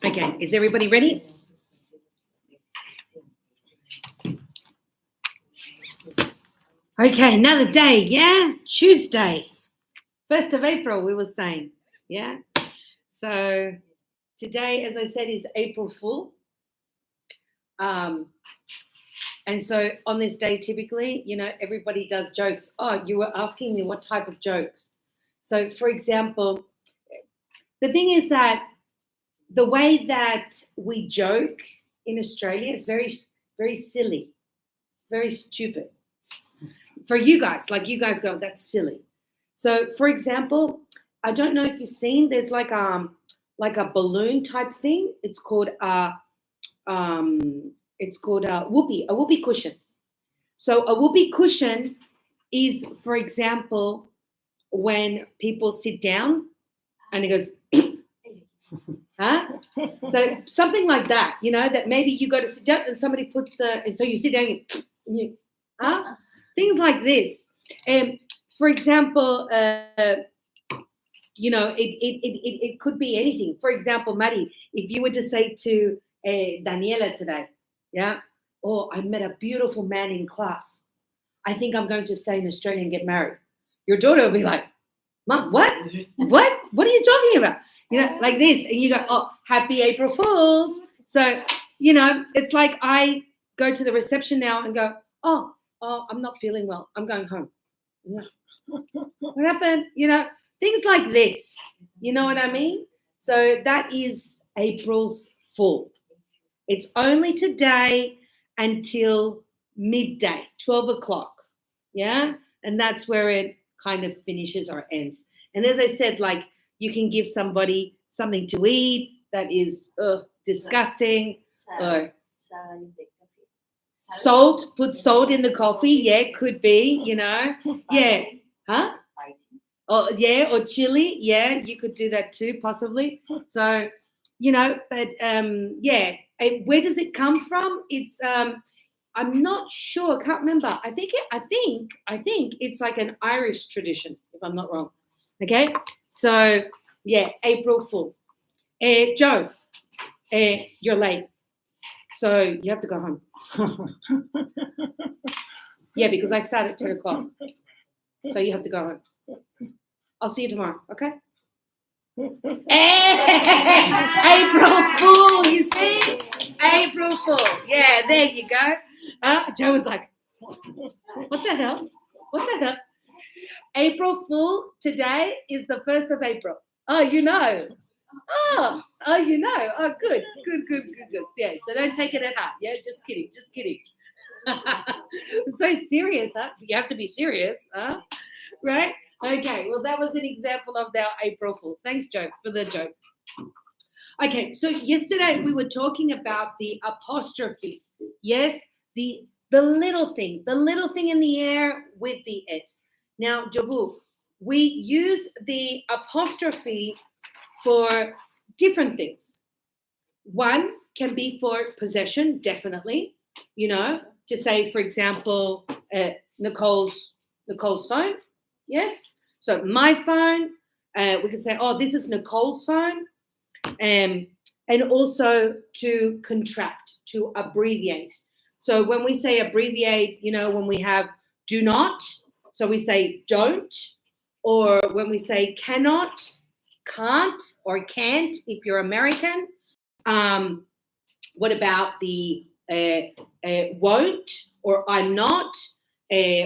Okay, is everybody ready? Okay, another day, yeah? Tuesday, 1st of April, we were saying, yeah? So today, as I said, is April Fool. And so on this day, typically, you know, everybody does jokes. Oh, you were asking me what type of jokes. So, for example, the thing is that the way that we joke in Australia is very, very silly. It's very stupid. For you guys, like you guys go, that's silly. So, for example, I don't know if you've seen, there's like a balloon type thing. It's called a whoopee cushion. So a whoopee cushion is, for example, when people sit down and it goes, huh? So something like that, you know, that maybe you go to sit down and somebody puts and so you sit down and you, huh? Things like this. And for example, you know, it could be anything. For example, Maddie, if you were to say to Daniela today, yeah, oh, I met a beautiful man in class. I think I'm going to stay in Australia and get married. Your daughter will be like, Mom, what? What? What are you talking about? You know, like this. And you go, oh, happy April Fools. So, you know, it's like I go to the reception now and go, oh, I'm not feeling well. I'm going home. What happened? You know, things like this. You know what I mean? So that is April's Fool. It's only today until midday, 12 o'clock. Yeah? And that's where it kind of finishes or ends. And as I said, like you can give somebody something to eat that is disgusting. Or salt, put salt in the coffee. Yeah, could be, you know. Yeah. Huh? Oh, yeah, or chili. Yeah, you could do that too, possibly. So, you know, but yeah, where does it come from? It's I'm not sure. I can't remember. I think it's like an Irish tradition, if I'm not wrong. Okay, so yeah, April Fool. Joe, you're late, so you have to go home. Yeah, because I start at 10 o'clock, so you have to go home. I'll see you tomorrow. Okay. April Fool, you see? April Fool. Yeah, there you go. Joe was like, what the hell? What the hell? April Fool today is the 1st of April. Oh, you know. Oh, you know. Oh, good. Yeah, so don't take it at heart. Yeah, just kidding. So serious, huh? You have to be serious, huh? Right? Okay, well, that was an example of our April Fool. Thanks, Joe, for the joke. Okay, so yesterday we were talking about the apostrophe. Yes, the little thing in the air with the S. Now, Jabu, we use the apostrophe for different things. One can be for possession, definitely, you know, to say, for example, Nicole's phone. Yes. So my phone, we could say, oh, this is Nicole's phone. And also to contract, to abbreviate. So when we say abbreviate, you know, when we have do not, so we say don't, or when we say cannot, can't, or can't if you're American. What about the won't, or I'm not,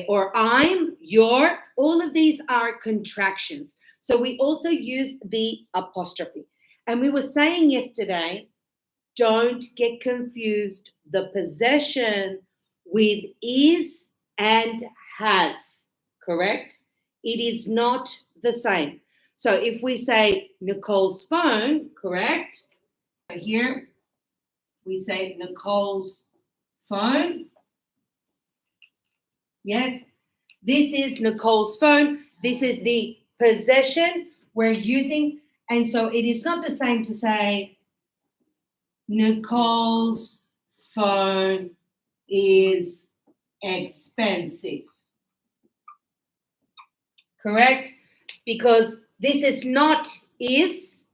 or I'm, your? All of these are contractions. So we also use the apostrophe. And we were saying yesterday, don't get confused the possession with is and has, correct? It is not the same. So if we say Nicole's phone, correct? Here we say Nicole's phone. Yes, this is Nicole's phone. This is the possession we're using. And so it is not the same to say Nicole's phone is expensive. Correct? Because this is not is,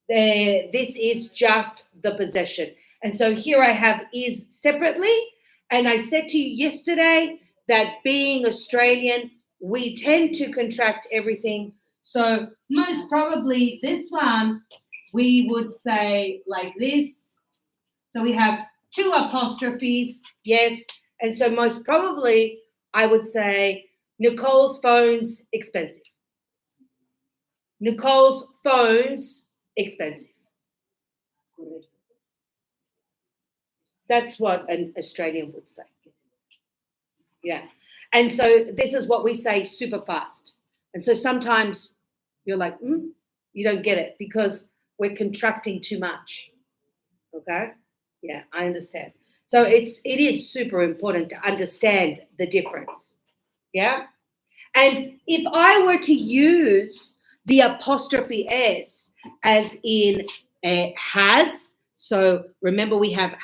this is just the possession. And so here I have is separately. And I said to you yesterday that being Australian, we tend to contract everything. So most probably this one, we would say like this. So we have 2 apostrophes, yes. And so most probably I would say Nicole's phone's expensive. Nicole's phone's expensive. That's what an Australian would say. Yeah. And so this is what we say super fast. And so sometimes you're like, you don't get it because we're contracting too much. Okay? Yeah, I understand. So it is super important to understand the difference. Yeah? And if I were to use the apostrophe S as in has, so remember we have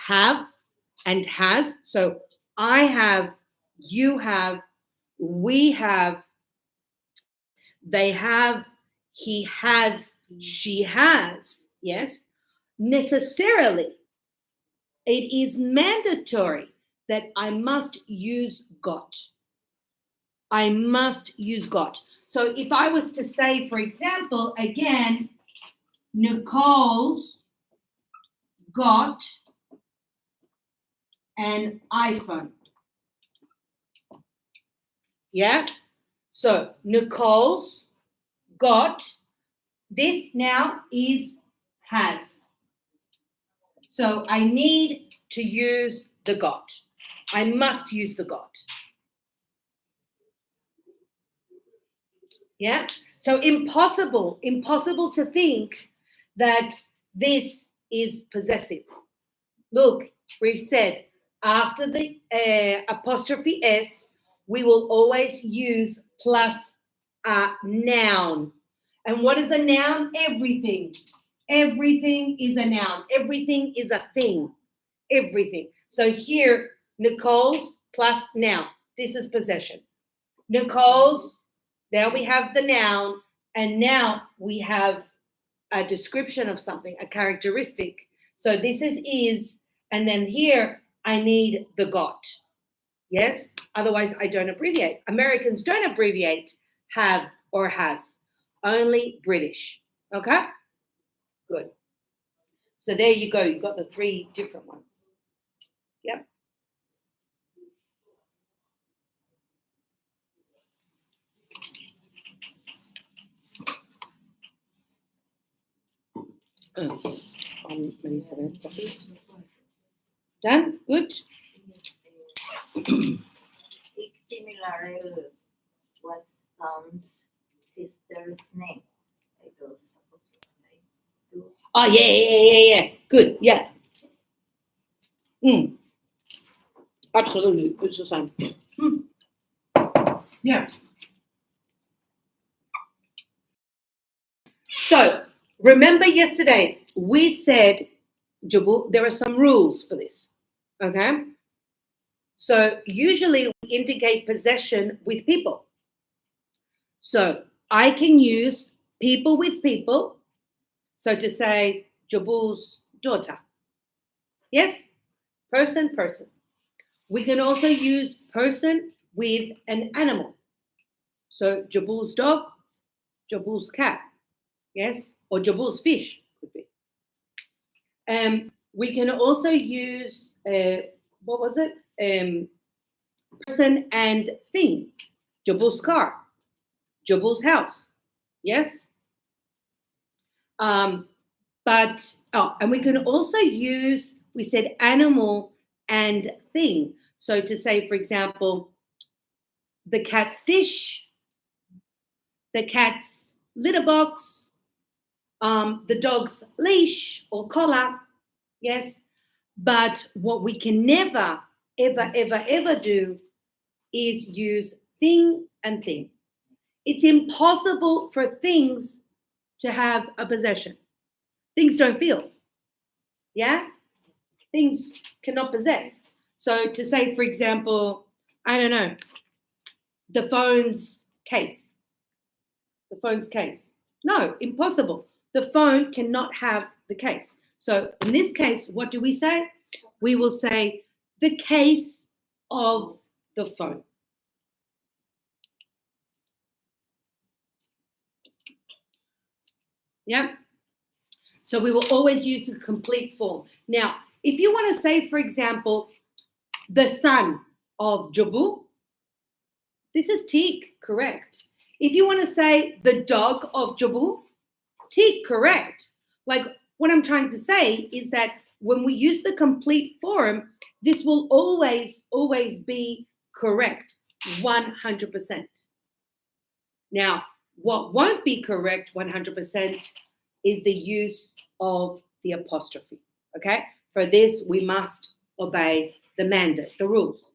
and has. So I have, you have, we have, they have, he has, she has. Yes? Necessarily, it is mandatory that I must use got. I must use got. So if I was to say, for example, again, Nicole's got an iPhone. Yeah? So Nicole's got, this now is has. So I need to use the got. I must use the got. Yeah? So impossible to think that this is possessive. Look, we've said after the apostrophe S, we will always use plus a noun. And what is a noun? Everything. Everything is a noun. Everything is a thing. Everything. So here, Nicole's plus noun. This is possession. Nicole's, there we have the noun, and now we have a description of something, a characteristic. So this is, and then here I need the got. Yes? Otherwise I don't abbreviate. Americans don't abbreviate have or has. Only British. Okay? Good. So there you go. You got the 3 different ones. Yep. Oh, I'm ready for the copies. Done? Good. Similar was Tom's sister's name. Oh, yeah. Good, yeah. Absolutely, it's the same. Yeah. So, remember yesterday, we said, Jabu, there are some rules for this, okay? So, usually we indicate possession with people. So, I can use people with people. So, to say, Jabu's daughter. Yes? Person. We can also use person with an animal. So, Jabu's dog, Jabu's cat. Yes? Or Jabu's fish could be. We can also use, person and thing. Jabu's car. Jabu's house. Yes? And we can also use, we said animal and thing. So to say, for example, the cat's dish, the cat's litter box, the dog's leash or collar. Yes? But what we can never, ever do is use thing and thing. It's impossible for things to have a possession. Things don't feel. Yeah? Things cannot possess. So to say, for example, I don't know, the phone's case. The phone's case. No, impossible. The phone cannot have the case. So in this case, what do we say? We will say the case of the phone. Yeah. So we will always use the complete form. Now, if you want to say, for example, the son of Jabu, this is Teak, correct. If you want to say the dog of Jabu, Teak, correct. Like what I'm trying to say is that when we use the complete form, this will always be correct, 100%. Now, what won't be correct 100% is the use of the apostrophe, okay? For this, we must obey the mandate, the rules.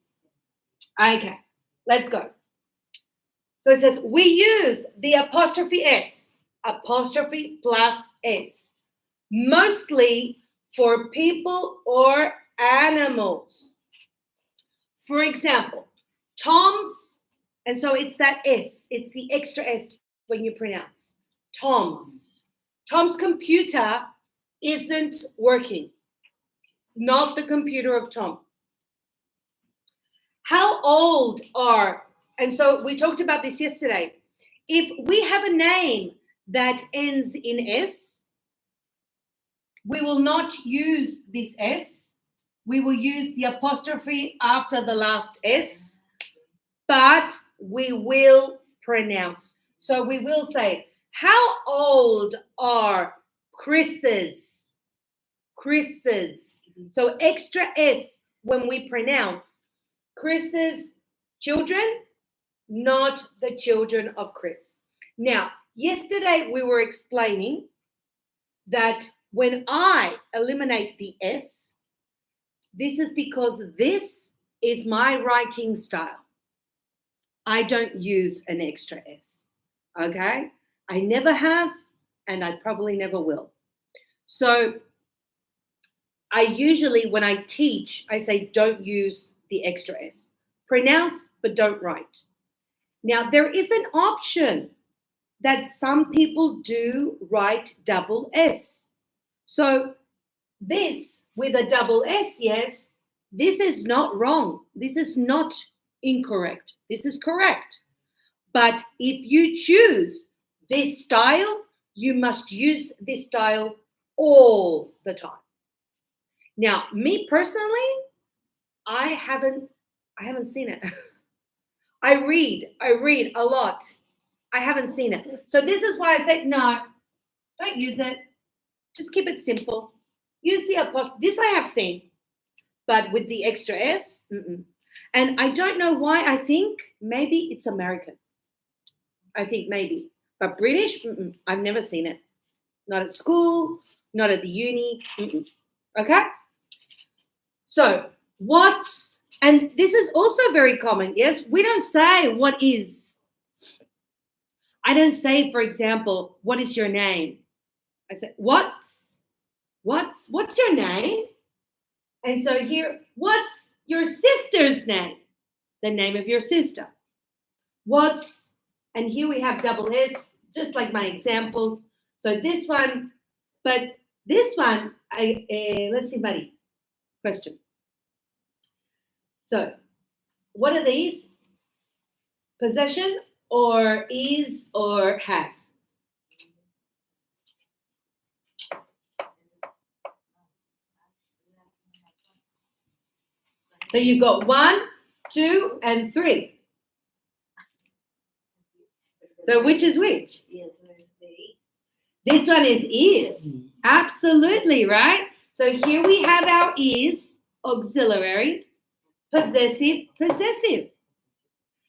Okay, let's go. So it says, we use the apostrophe S, apostrophe plus S, mostly for people or animals. For example, Tom's, and so it's that S, it's the extra S when you pronounce. Tom's. Tom's computer isn't working. Not the computer of Tom. How old are, and so we talked about this yesterday. If we have a name that ends in S, we will not use this S. We will use the apostrophe after the last S, but we will pronounce. So we will say, how old are Chris's? Chris's. So extra S when we pronounce. Chris's children, not the children of Chris. Now, yesterday we were explaining that when I eliminate the S, this is because this is my writing style. I don't use an extra S, okay? I never have, and I probably never will. So I usually, when I teach, I say don't use the extra S. Pronounce, but don't write. Now, there is an option that some people do write double S. So this with a double S, yes, this is not wrong. This is not incorrect. This is correct. But if you choose this style, you must use this style all the time. Now, me personally, I haven't seen it. I read a lot. I haven't seen it. So this is why I say, no, don't use it. Just keep it simple. Use the apostrophe. This I have seen, but with the extra S, And I don't know why. I think maybe it's American. I think maybe. But British, I've never seen it. Not at school, not at the uni. Okay? So what's, and this is also very common, yes? We don't say what is. I don't say, for example, what is your name? I say, what's your name? And so here, what's your sister's name? The name of your sister. What's, and here we have double S, just like my examples. So this one, but this one, let's see, buddy, question. So what are these? Possession or is or has? So you've got 1, 2, and 3. So which is which? This one is. Absolutely, right? So here we have our is, auxiliary, possessive.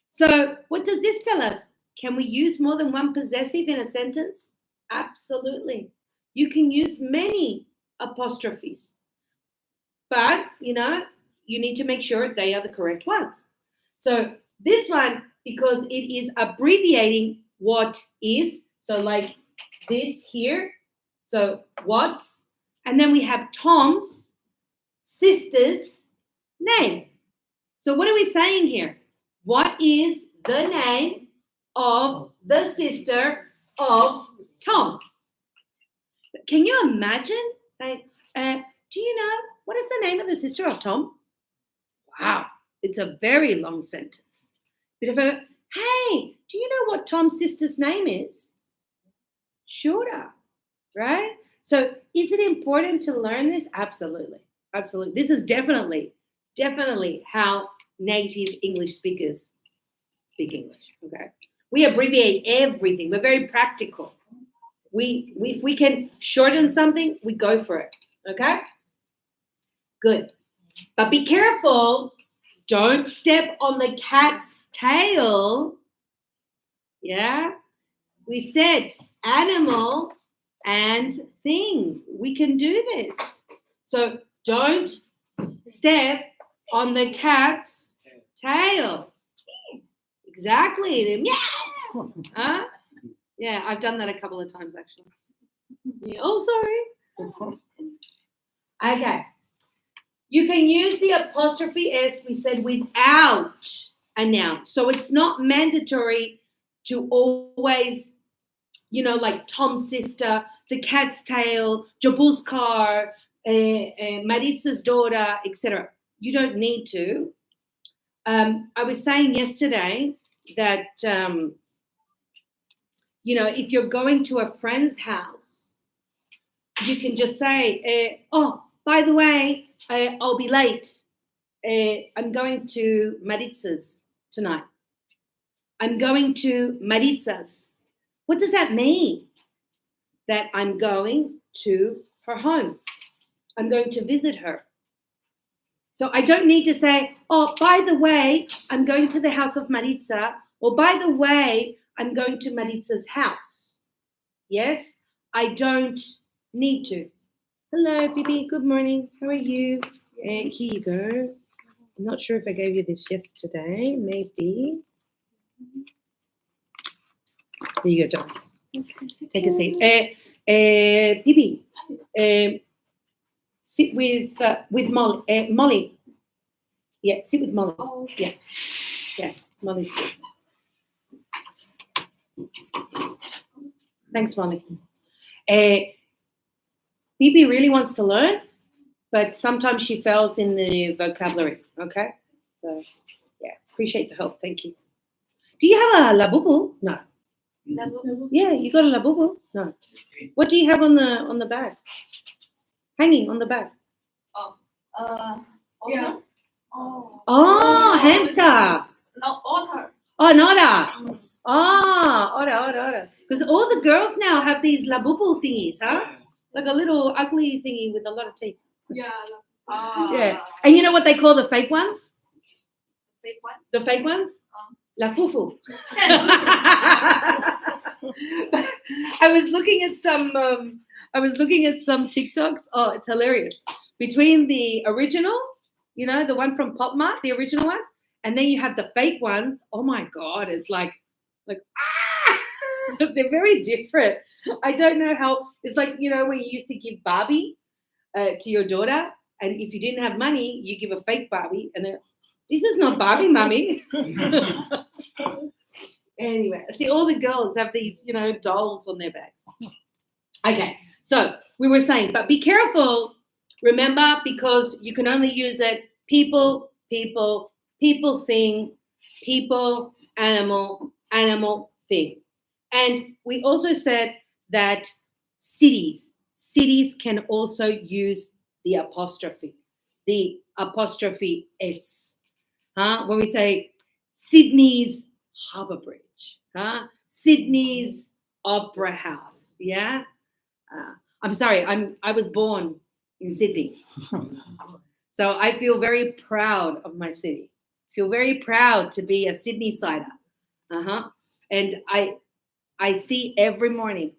So what does this tell us? Can we use more than one possessive in a sentence? Absolutely. You can use many apostrophes. But, you need to make sure they are the correct ones. So this one, because it is abbreviating what is, so like this here, so what's, and then we have Tom's sister's name. So what are we saying here? What is the name of the sister of Tom? Can you imagine? Like, do you know what is the name of the sister of Tom? Wow, it's a very long sentence. Bit of a, hey, do you know what Tom's sister's name is? Shura, right? So is it important to learn this? Absolutely. Absolutely. This is definitely how native English speakers speak English. Okay. We abbreviate everything. We're very practical. If we can shorten something, we go for it. Okay? Good. But be careful. Don't step on the cat's tail. Yeah? We said animal and thing. We can do this. So don't step on the cat's tail. Exactly. Yeah. Huh? Yeah, I've done that a couple of times actually. Yeah. Oh, sorry. Okay. You can use the apostrophe S, we said, without a noun. So it's not mandatory to always, like Tom's sister, the cat's tail, Jabul's car, Maritza's daughter, etc. You don't need to. I was saying yesterday that, if you're going to a friend's house, you can just say, oh, by the way, I'll be late. I'm going to Maritza's tonight. I'm going to Maritza's. What does that mean? That I'm going to her home. I'm going to visit her. So I don't need to say, oh, by the way, I'm going to the house of Maritza, or by the way, I'm going to Maritza's house. Yes, I don't need to. Hello, Bibi. Good morning. How are you? Here you go. I'm not sure if I gave you this yesterday. Maybe. Here you go, darling. Okay, take a seat. Bibi, sit with Molly. Molly. Yeah, sit with Molly. Oh. Yeah, Molly's good. Thanks, Molly. Bibi really wants to learn, but sometimes she fails in the vocabulary. Okay, so yeah, appreciate the help. Thank you. Do you have a labubu? No. Yeah, you got a labubu? No. What do you have on the bag? Hanging on the bag. Yeah. Oh, hamster. No, otter. Oh, an otter. Oh, otter. Because all the girls now have these labubu thingies, huh? Like a little ugly thingy with a lot of teeth. Yeah. Yeah. And you know what they call the fake ones? Fake one. The fake ones? La fufu. I was looking at some TikToks. Oh, it's hilarious. Between the original, the one from Pop Mart, the original one, and then you have the fake ones. Oh my God, it's like they're very different. I don't know how. It's like, when you used to give Barbie to your daughter, and if you didn't have money, you give a fake Barbie, and this is not Barbie, mummy. Anyway, see, all the girls have these, dolls on their backs. Okay, so we were saying, but be careful, remember, because you can only use it people, thing, people, animal, thing. And we also said that cities can also use the apostrophe S. When we say Sydney's Harbour Bridge, Sydney's Opera House, yeah. I'm sorry, I was born in Sydney, so I feel very proud of my city. Feel very proud to be a Sydney-sider. And I see every morning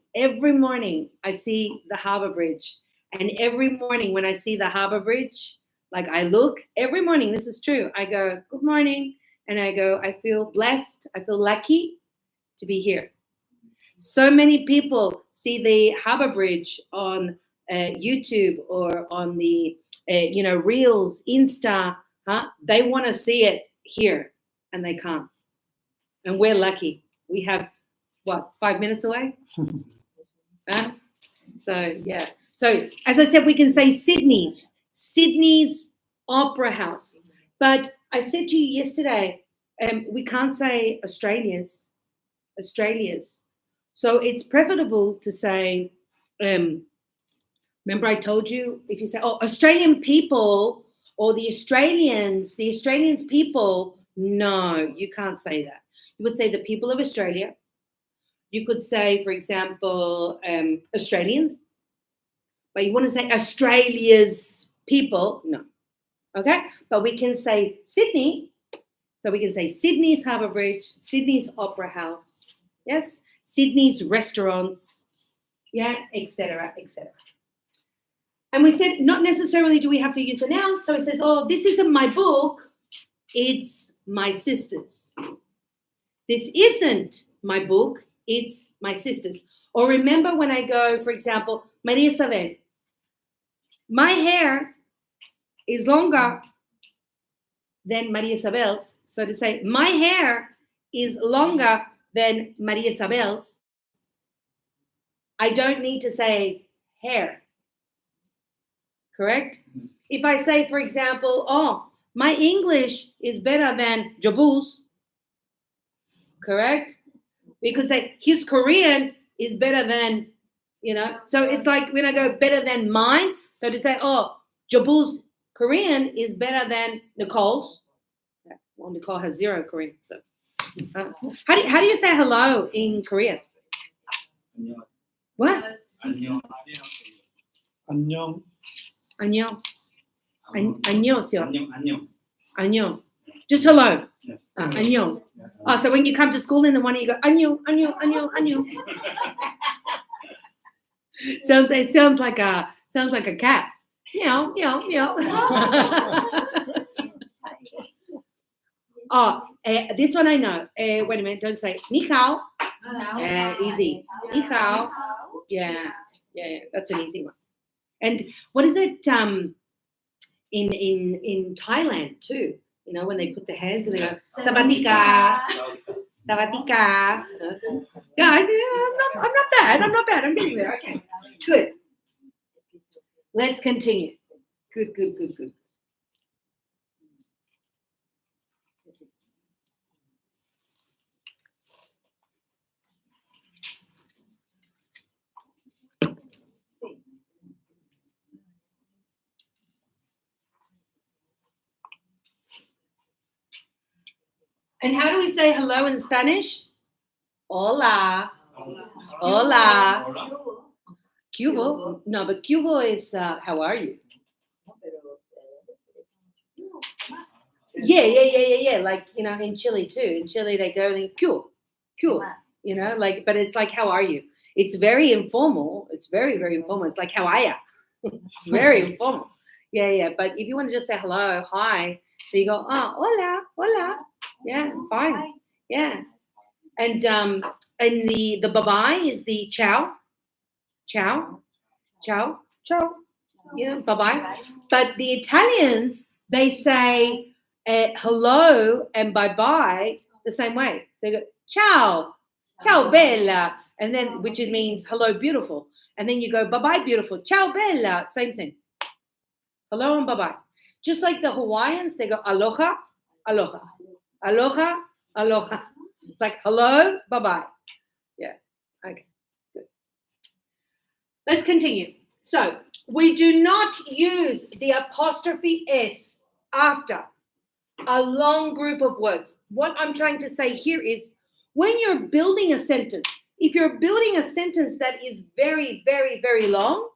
I see the Harbour Bridge, and every morning when I see the Harbour Bridge, like I look every morning. This is true. I go, good morning. And I go, I feel blessed. I feel lucky to be here. So many people see the Harbour Bridge on YouTube or on the, Reels, Insta. They want to see it here. and they can't. And we're lucky. We have, 5 minutes away? Huh? So, yeah. So, as I said, we can say Sydney's Opera House. But I said to you yesterday, we can't say Australia's. So it's preferable to say, remember I told you, if you say, Australian people or the Australians people, no, you can't say that. You would say the people of Australia. You could say, for example, Australians, but you want to say Australia's people, no. Okay? But we can say Sydney. So we can say Sydney's Harbour Bridge, Sydney's Opera House, yes? Sydney's restaurants, yeah, etc., etc. And we said not necessarily do we have to use a noun. So it says, this isn't my book, it's my sister's. This isn't my book, it's my sister's. Or remember when I go, for example, Maria Isabel, my hair is longer than Maria Isabel's. So to say, my hair is longer than Maria Isabel's, I don't need to say hair. Correct? If I say, for example, my English is better than Jabu's, correct? We could say his Korean is better than, so it's like when I go better than mine. So to say, Jabu's Korean is better than Nicole's. Well, Nicole has 0 Korean. So, how do you say hello in Korean? What? 안녕. 안녕. 안녕하세요. 안녕. 안녕. Just hello. Yeah. 안녕. So when you come to school in the morning, you go 안녕. It sounds like a cat. Meow, meow, meow. This one I know. Wait a minute, don't say ni hao. Easy. Ni hao. Yeah, that's an easy one. And what is it in Thailand too? When they put the hands and they go Savatika. Savatika. Yeah, I'm not bad. I'm getting there. Okay, good. Let's continue. Good. And how do we say hello in Spanish? Hola. Hola. Cubo? No, but Cubo is how are you? Yeah. Like, in Chile too. In Chile they go and Q. But it's like how are you? It's very informal. It's very, very informal. It's like how are ya? It's very informal. Yeah. But if you want to just say hello, hi, so you go, hola. Yeah, fine. Yeah. And the bye-bye is the ciao. Yeah, bye-bye. But the Italians, they say hello and bye-bye the same way. They go, ciao bella, and then which means hello beautiful. And then you go, bye-bye beautiful, ciao bella, same thing. Hello and bye-bye. Just like the Hawaiians, they go aloha. It's like hello, bye-bye. Yeah. Okay. Good. Let's continue. So we do not use the apostrophe S after a long group of words. What I'm trying to say here is when you're building a sentence, if you're building a sentence that is very, very, very long,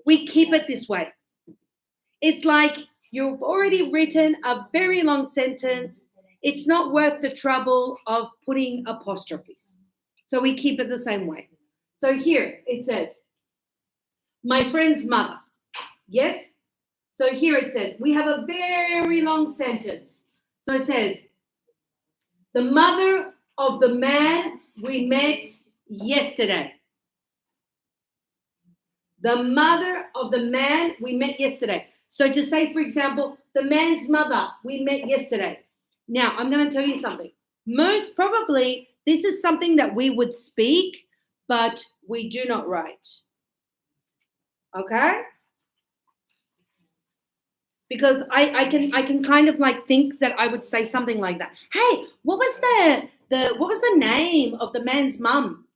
we keep it this way. It's like you've already written a very long sentence. It's not worth the trouble of putting apostrophes. So we keep it the same way. So here it says, my friend's mother. Yes? So here it says, we have a very long sentence. So it says, the mother of the man we met yesterday. The mother of the man we met yesterday. So to say, for example, the man's mother we met yesterday. Now, I'm going to tell you something. Most probably, this is something that we would speak, but we do not write. Okay? Because I can kind of like think that I would say something like that. Hey, what was the name of the man's mum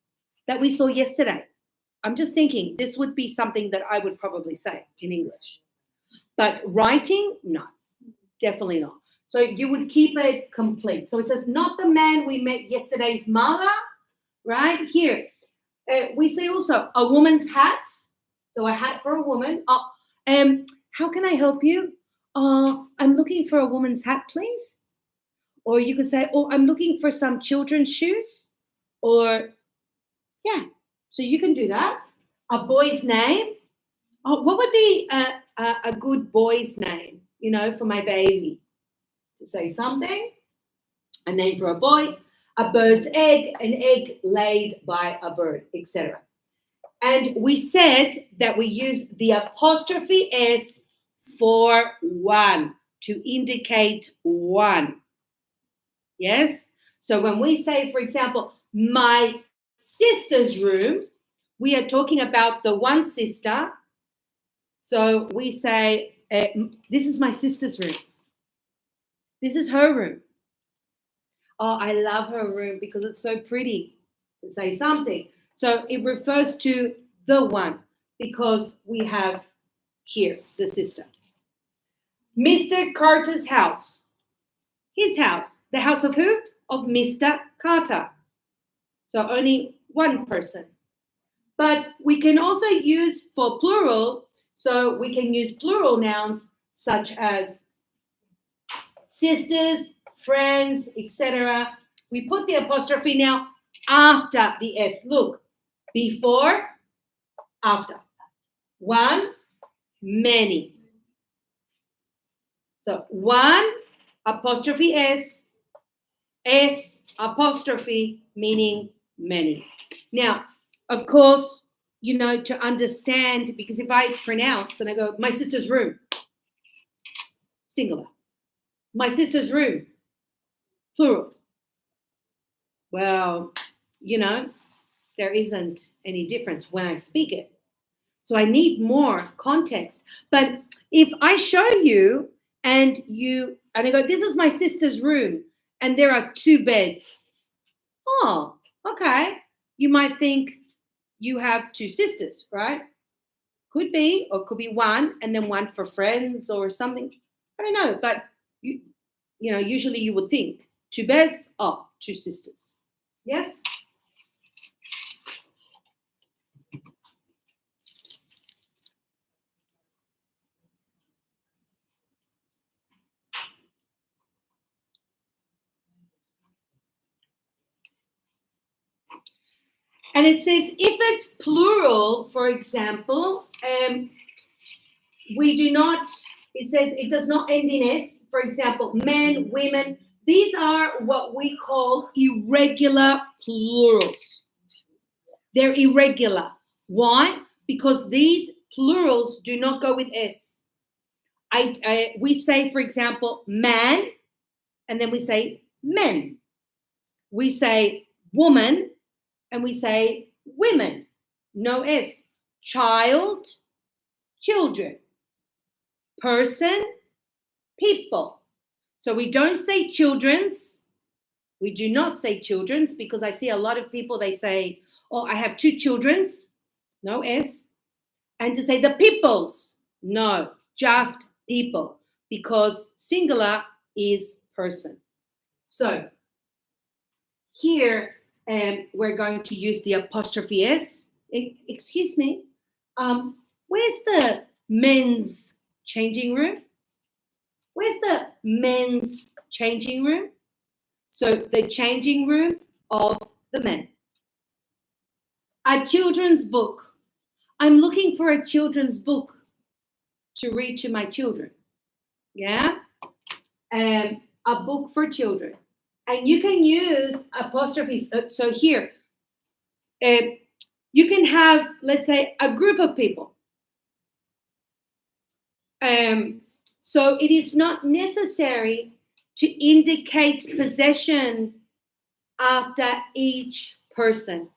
that we saw yesterday? I'm just thinking this would be something that I would probably say in English. But writing, no, definitely not. So you would keep it complete. So it says, not the man we met yesterday's mother, right? Here, we say also a woman's hat. So a hat for a woman. How can I help you? I'm looking for a woman's hat, please. Or you could say, oh, I'm looking for some children's shoes. Or, yeah, so you can do that. A boy's name. Oh, what would be a good boy's name, for my baby? To say something. A name for a boy. A bird's egg, an egg laid by a bird, etc. And we said that we use the apostrophe S for one, to indicate one. Yes? So when we say, for example, my sister's room, we are talking about the one sister. So we say, this is my sister's room. This is her room. Oh, I love her room because it's so pretty, to say something. So it refers to the one because we have here the sister. Mr. Carter's house. His house. The house of who? Of Mr. Carter. So only one person. But we can also use for plural. So we can use plural nouns such as sisters, friends, etc. We put the apostrophe now after the S. Look, before, after. One, many. So one, apostrophe S apostrophe, meaning many. Now, of course, to understand, because if I pronounce and I go, my sister's room, singular. My sister's room, plural. Well, there isn't any difference when I speak it. So I need more context. But if I show you and I go, this is my sister's room, and there are 2 beds. Oh, okay. You might think you have 2 sisters, right? Could be, or could be one, and then one for friends or something. I don't know, but usually you would think 2 beds, 2 sisters. Yes? And it says if it's plural, for example, we do not, it says it does not end in S. For example, men, women. These are what we call irregular plurals. They're irregular. Why? Because these plurals do not go with S. We say, for example, man, and then we say men. We say woman, and we say women. No S. Child, children. Person, people. So we don't say children's. We do not say children's because I see a lot of people, they say, oh, I have 2 children's. No S. And to say the people's. No, just people, because singular is person. So here we're going to use the apostrophe S. Excuse me. Where's the men's changing room? Where's the men's changing room? So the changing room of the men. A children's book. I'm looking for a children's book to read to my children. Yeah? A book for children. And you can use apostrophes. So here, you can have, let's say, a group of people. So it is not necessary to indicate possession after each person.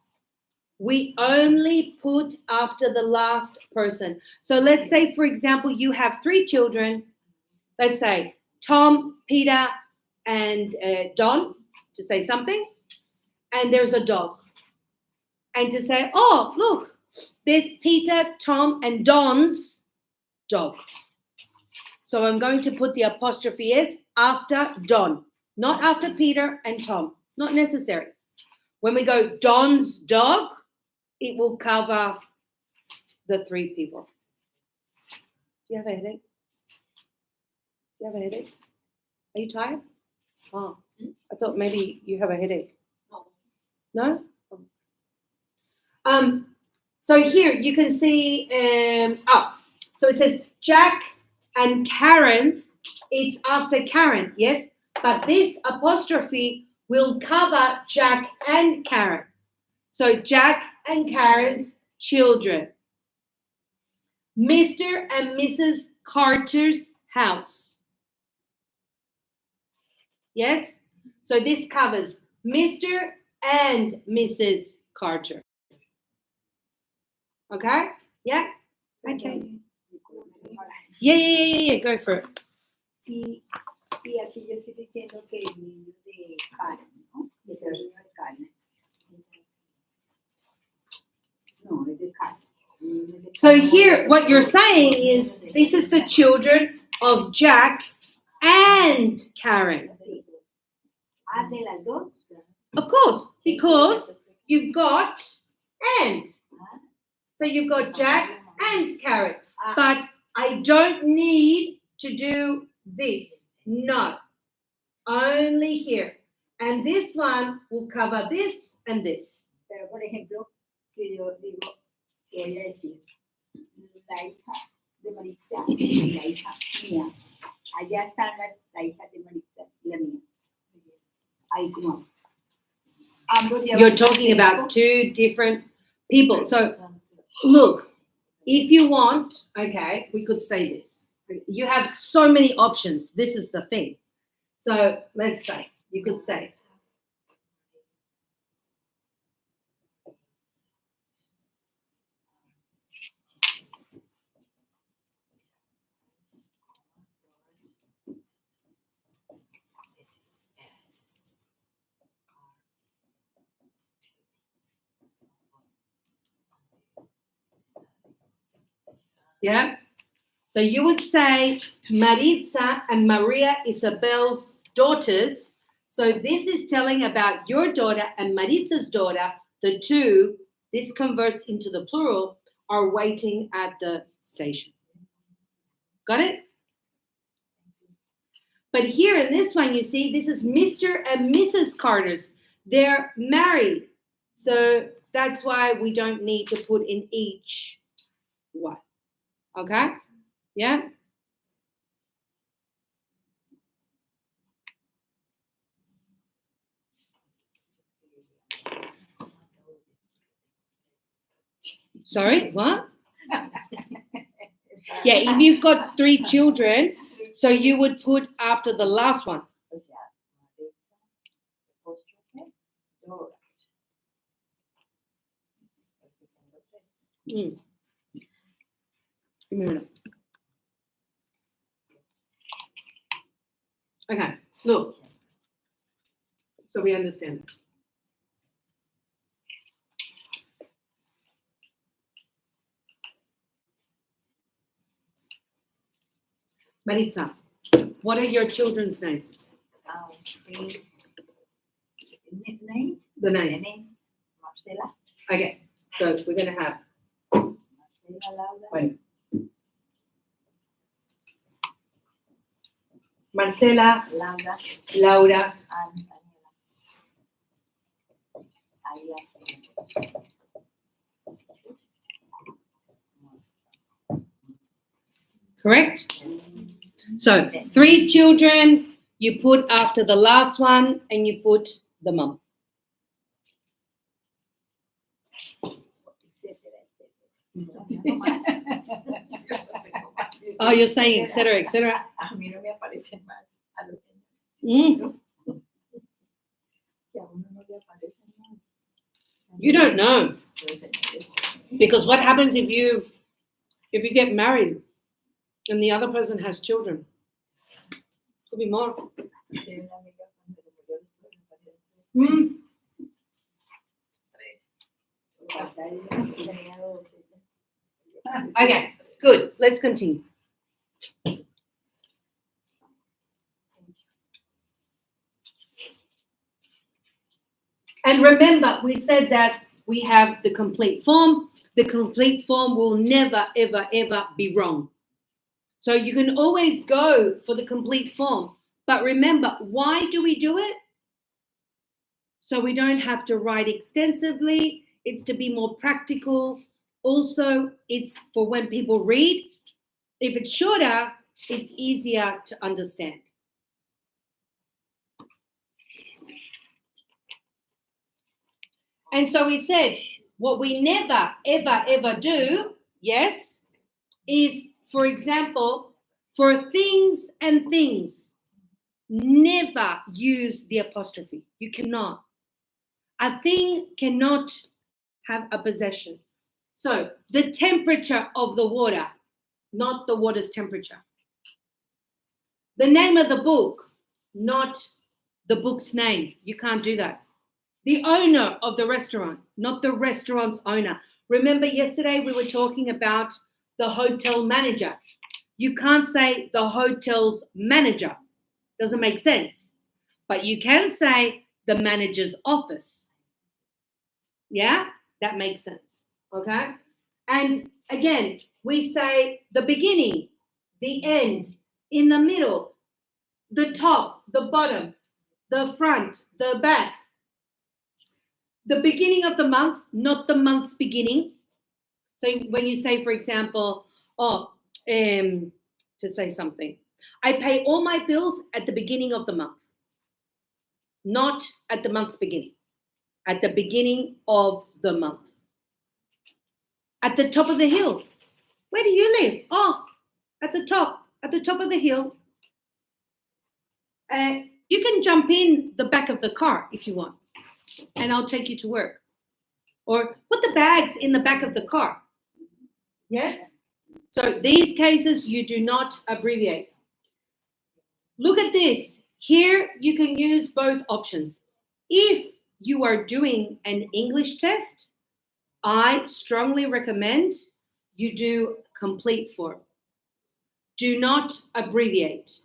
We only put after the last person. So let's say, for example, you have 3 children. Let's say Tom, Peter, and Don, to say something. And there's a dog. And to say, oh, look, there's Peter, Tom, and Don's dog. So I'm going to put the apostrophe S after Don, not after Peter and Tom. Not necessary. When we go Don's dog, it will cover the 3 people. Do you have a headache? Do you have a headache? Are you tired? Oh, I thought maybe you have a headache. No? So here you can see, so it says Jack and Karen's, it's after Karen, yes? But this apostrophe will cover Jack and Karen. So Jack and Karen's children. Mr. and Mrs. Carter's house. Yes? So this covers Mr. and Mrs. Carter. Okay? Yeah? Okay. Yeah. Go for it. Sí, aquí yo estoy diciendo que el niño de Karen, ¿no? De el niño de Karen. No, es de Karen. So here, what you're saying is, this is the children of Jack and Karen. Ah, de las dos. Of course, because you've got and. So you've got Jack and Karen. But I don't need to do this. No. Only here. And this one will cover this and this. Pero, por ejemplo, que yo digo, que voy a decir, la hija de Maritza y la hija mía. Allá están la hija de Maritza y la mía. Ahí como. You're talking about 2 different people. So look, if you want, okay, we could say this. You have so many options. This is the thing. So let's say, you could say, yeah? So you would say Maritza and Maria Isabel's daughters. So this is telling about your daughter and Maritza's daughter. The 2, this converts into the plural, are waiting at the station. Got it? But here in this one, you see, this is Mr. and Mrs. Carter's. They're married. So that's why we don't need to put in each one. Okay? Yeah? Sorry, what? Yeah, if you've got 3 children, so you would put after the last one. Give me a minute. Okay, look. So we understand. Maritza, what are your children's names? Names? The name. Marcela. Okay, so we're going to have. Marcela, Laura. Wait. Marcela, Laura. Laura. And Daniela. Correct? So 3 children, you put after the last one, and you put the mom. Oh, you're saying etc., etc. A mí no me aparecen más a los señores. Mm. Que a uno no le aparece nada. You don't know, because what happens if you get married and the other person has children? Could be more. Tengo una amiga cuando le murió después me apareció. Hasta ahí tenía dos. Okay, good. Let's continue. And remember, we said that we have the complete form. The complete form will never, ever, ever be wrong. So you can always go for the complete form. But remember, why do we do it? So we don't have to write extensively. It's to be more practical. Also, it's for when people read. If it's shorter, it's easier to understand. And so we said, what we never, ever, ever do, yes, is, for example, for things and things, never use the apostrophe. You cannot. A thing cannot have a possession. So the temperature of the water, not the water's temperature. The name of the book, not the book's name. You can't do that. The owner of the restaurant, not the restaurant's owner. Remember yesterday we were talking about the hotel manager. You can't say the hotel's manager. Doesn't make sense. But you can say the manager's office. Yeah, that makes sense. Okay. And again, we say the beginning, the end, in the middle, the top, the bottom, the front, the back. The beginning of the month, not the month's beginning. So when you say, for example, to say something, I pay all my bills at the beginning of the month, not at the month's beginning, at the beginning of the month. At the top of the hill. Where do you live? Oh, at the top of the hill. You can jump in the back of the car if you want, and I'll take you to work. Or put the bags in the back of the car. Yes? So these cases, you do not abbreviate. Look at this. Here, you can use both options. If you are doing an English test, I strongly recommend you do complete form. Do not abbreviate.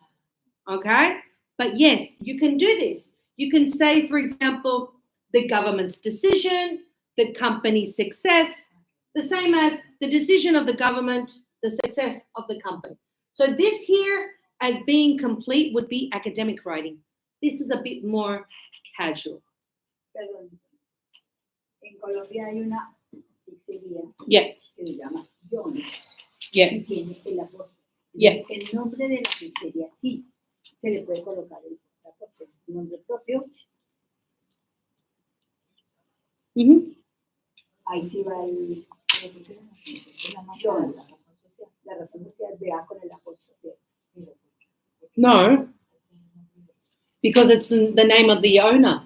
Okay? But yes, you can do this. You can say, for example, the government's decision, the company's success, the same as the decision of the government, the success of the company. So this here, as being complete, would be academic writing. This is a bit more casual. Perdón. En Colombia hay una pizzería Yeah. que se llama John. Yeah. Y tiene el apóstol. Yeah. El nombre de la pizzería sí se le puede colocar el apóstol. Su nombre propio. Mm-hmm. Ahí sí va el John. La razón social vea con el apóstol. No, because it's the name of the owner.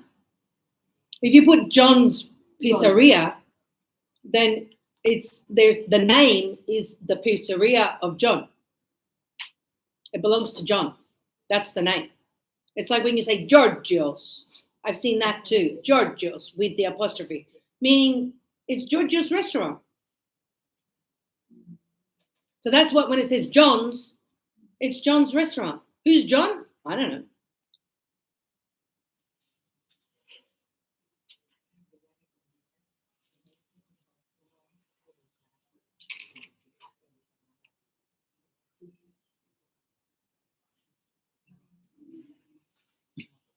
If you put John's Pizzeria, then the name is the Pizzeria of John. It belongs to John. That's the name. It's like when you say Giorgio's. I've seen that too. Giorgio's with the apostrophe, meaning it's Giorgio's restaurant. So that's what, when it says John's, it's John's restaurant. Who's John? I don't know.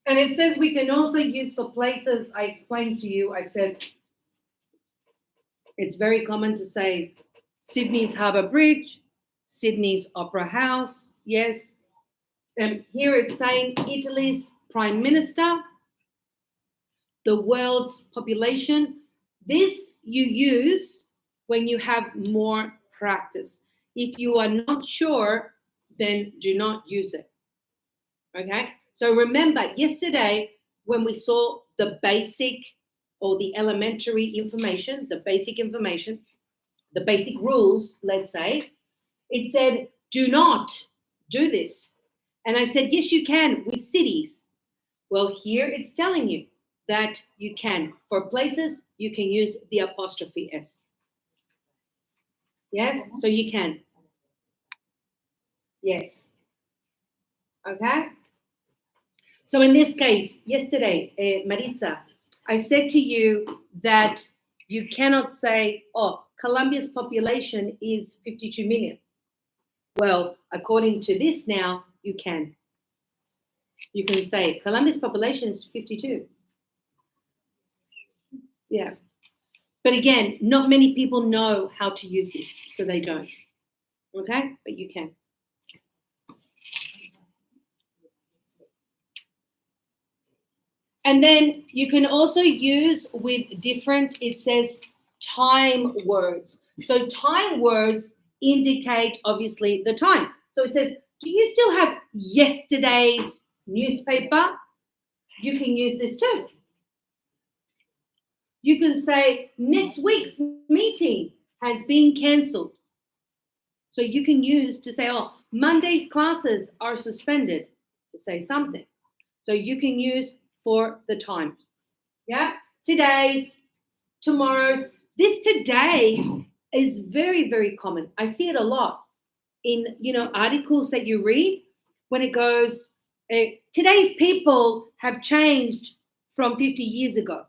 And it says we can also use for places. I explained to you, I said, it's very common to say Sydney's Harbour Bridge, Sydney's Opera House, yes. And here it's saying Italy's Prime Minister, the world's population. This you use when you have more practice. If you are not sure, then do not use it. Okay? So remember, yesterday when we saw the basic or the elementary information, the basic rules, let's say, it said, do not do this. And I said, yes, you can with cities. Well, here it's telling you that you can. For places, you can use the apostrophe S. Yes? So you can. Yes. Okay? So in this case, yesterday, Maritza, I said to you that you cannot say, oh, Colombia's population is 52 million. Well, according to this now, you can. You can say Colombia's population is 52. Yeah. But again, not many people know how to use this, so they don't. Okay? But you can. And then you can also use with different, it says time words. So time words indicate obviously the time. So it says, do you still have yesterday's newspaper? You can use this too. You can say next week's meeting has been cancelled. So you can use to say, oh, Monday's classes are suspended, to say something. So you can use for the time. Yeah, today's, tomorrow's. This today's is very, very common. I see it a lot in, articles that you read when it goes, today's people have changed from 50 years ago.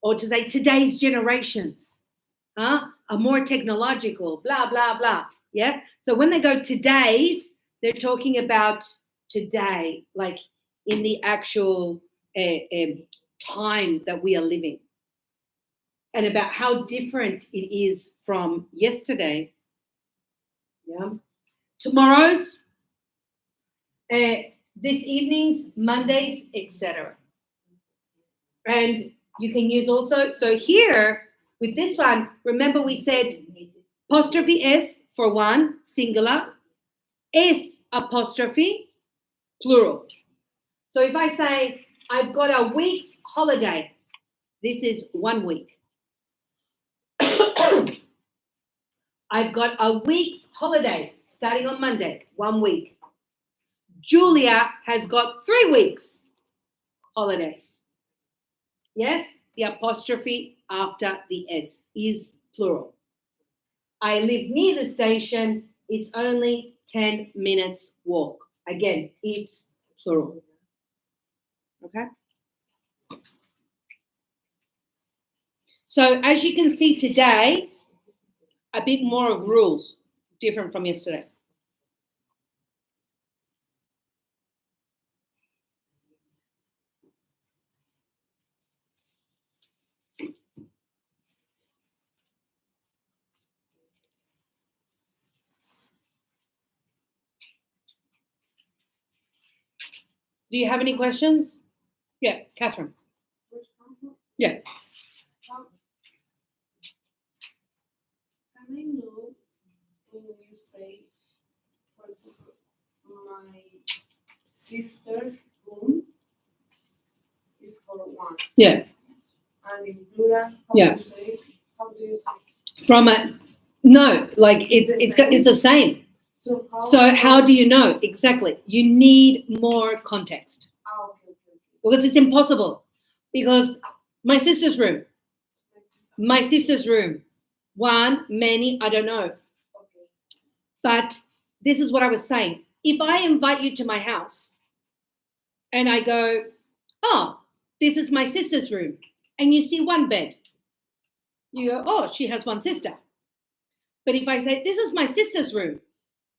Or to say today's generations are more technological, blah, blah, blah. Yeah. So when they go today's, they're talking about today, like in the actual time that we are living, and about how different it is from yesterday. Yeah. Tomorrow's, this evening's, Mondays, etc. And you can use also, so here with this one, remember we said apostrophe S for one, singular, S apostrophe, plural. So if I say, I've got a week's holiday, this is 1 week. I've got a week's holiday starting on Monday, 1 week. Julia has got 3 weeks holiday. Yes, the apostrophe after the S is plural. I live near the station. It's only 10 minutes walk. Again, it's plural. Okay? So as you can see today, a bit more of rules, different from yesterday. Do you have any questions? Yeah, Catherine. For example, Yeah. can I know when you say, for example, my sister's room is for one, Yeah. and in plural, how Yeah. do you say? How do you say? From a no, like it's the same. So how do you know exactly? You need more context Okay. because it's impossible. Because my sister's room, one, many, I don't know. Okay. But this is what I was saying. If I invite you to my house and I go, oh, this is my sister's room, and you see one bed, you go, oh, she has one sister. But if I say, this is my sister's room,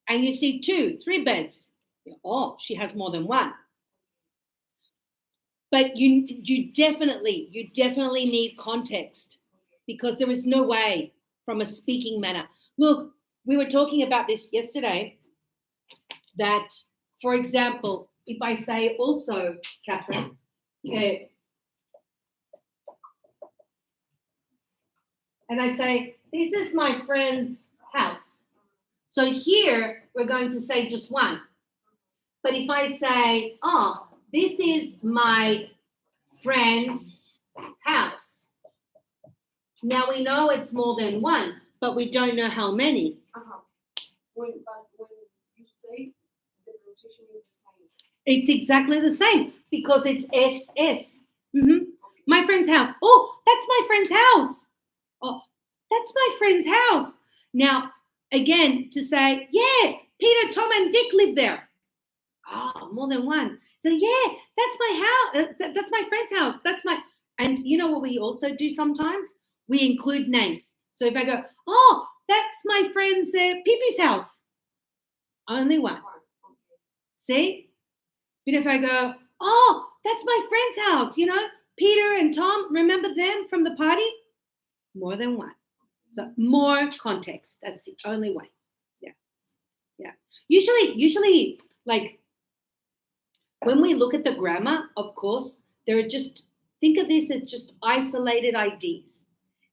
and you see 2, 3 beds, you go, oh, she has more than one. But you definitely need context, because there is no way from a speaking manner. Look, we were talking about this yesterday, that, for example, if I say also, Catherine, and I say, this is my friend's house. So here we're going to say just one. But if I say, oh, this is my friend's house. Now we know it's more than one, but we don't know how many. When you say the pronunciation is the same. It's exactly the same because it's SS. My friend's house. Oh, that's my friend's house. Oh, that's my friend's house. Now, again, to say, yeah, Peter, Tom, and Dick live there. Oh, more than one. So, yeah, that's my house. That's my friend's house. That's my. And you know what we also do sometimes? We include names. So if I go, oh, that's my friend's Pippi's house. Only one. See? But if I go, oh, that's my friend's house, you know, Peter and Tom, remember them from the party? More than one. So more context. That's the only way. Yeah. Yeah. Usually, like when we look at the grammar, of course, there are just, think of this as just isolated IDs.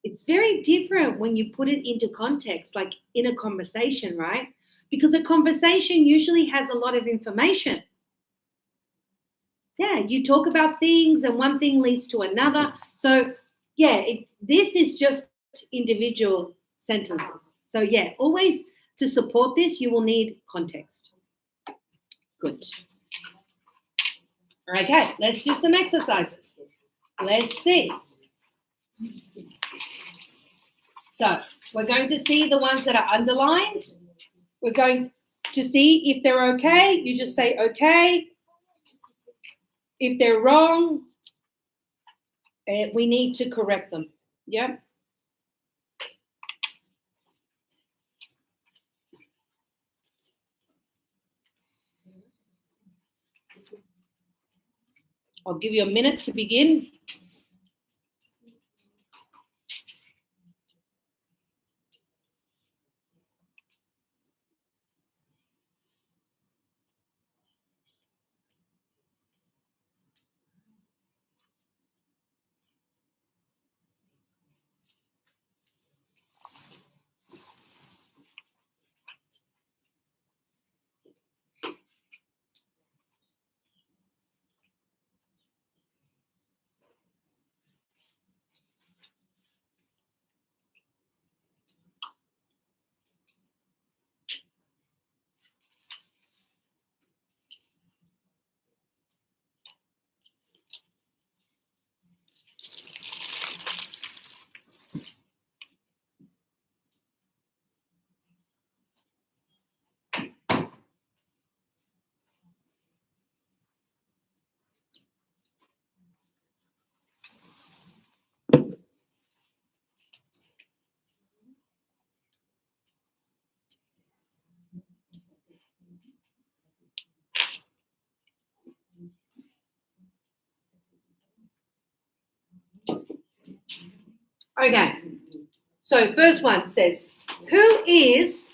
It's very different when you put it into context, like in a conversation, right? Because a conversation usually has a lot of information. Yeah, you talk about things and one thing leads to another. So, yeah, this is just individual sentences. So, yeah, always to support this, you will need context. Good. Okay, let's do some exercises. Let's see. So, we're going to see the ones that are underlined. We're going to see if they're okay. You just say okay. If they're wrong, we need to correct them. Yeah. I'll give you a minute to begin. Okay. So first one says, who is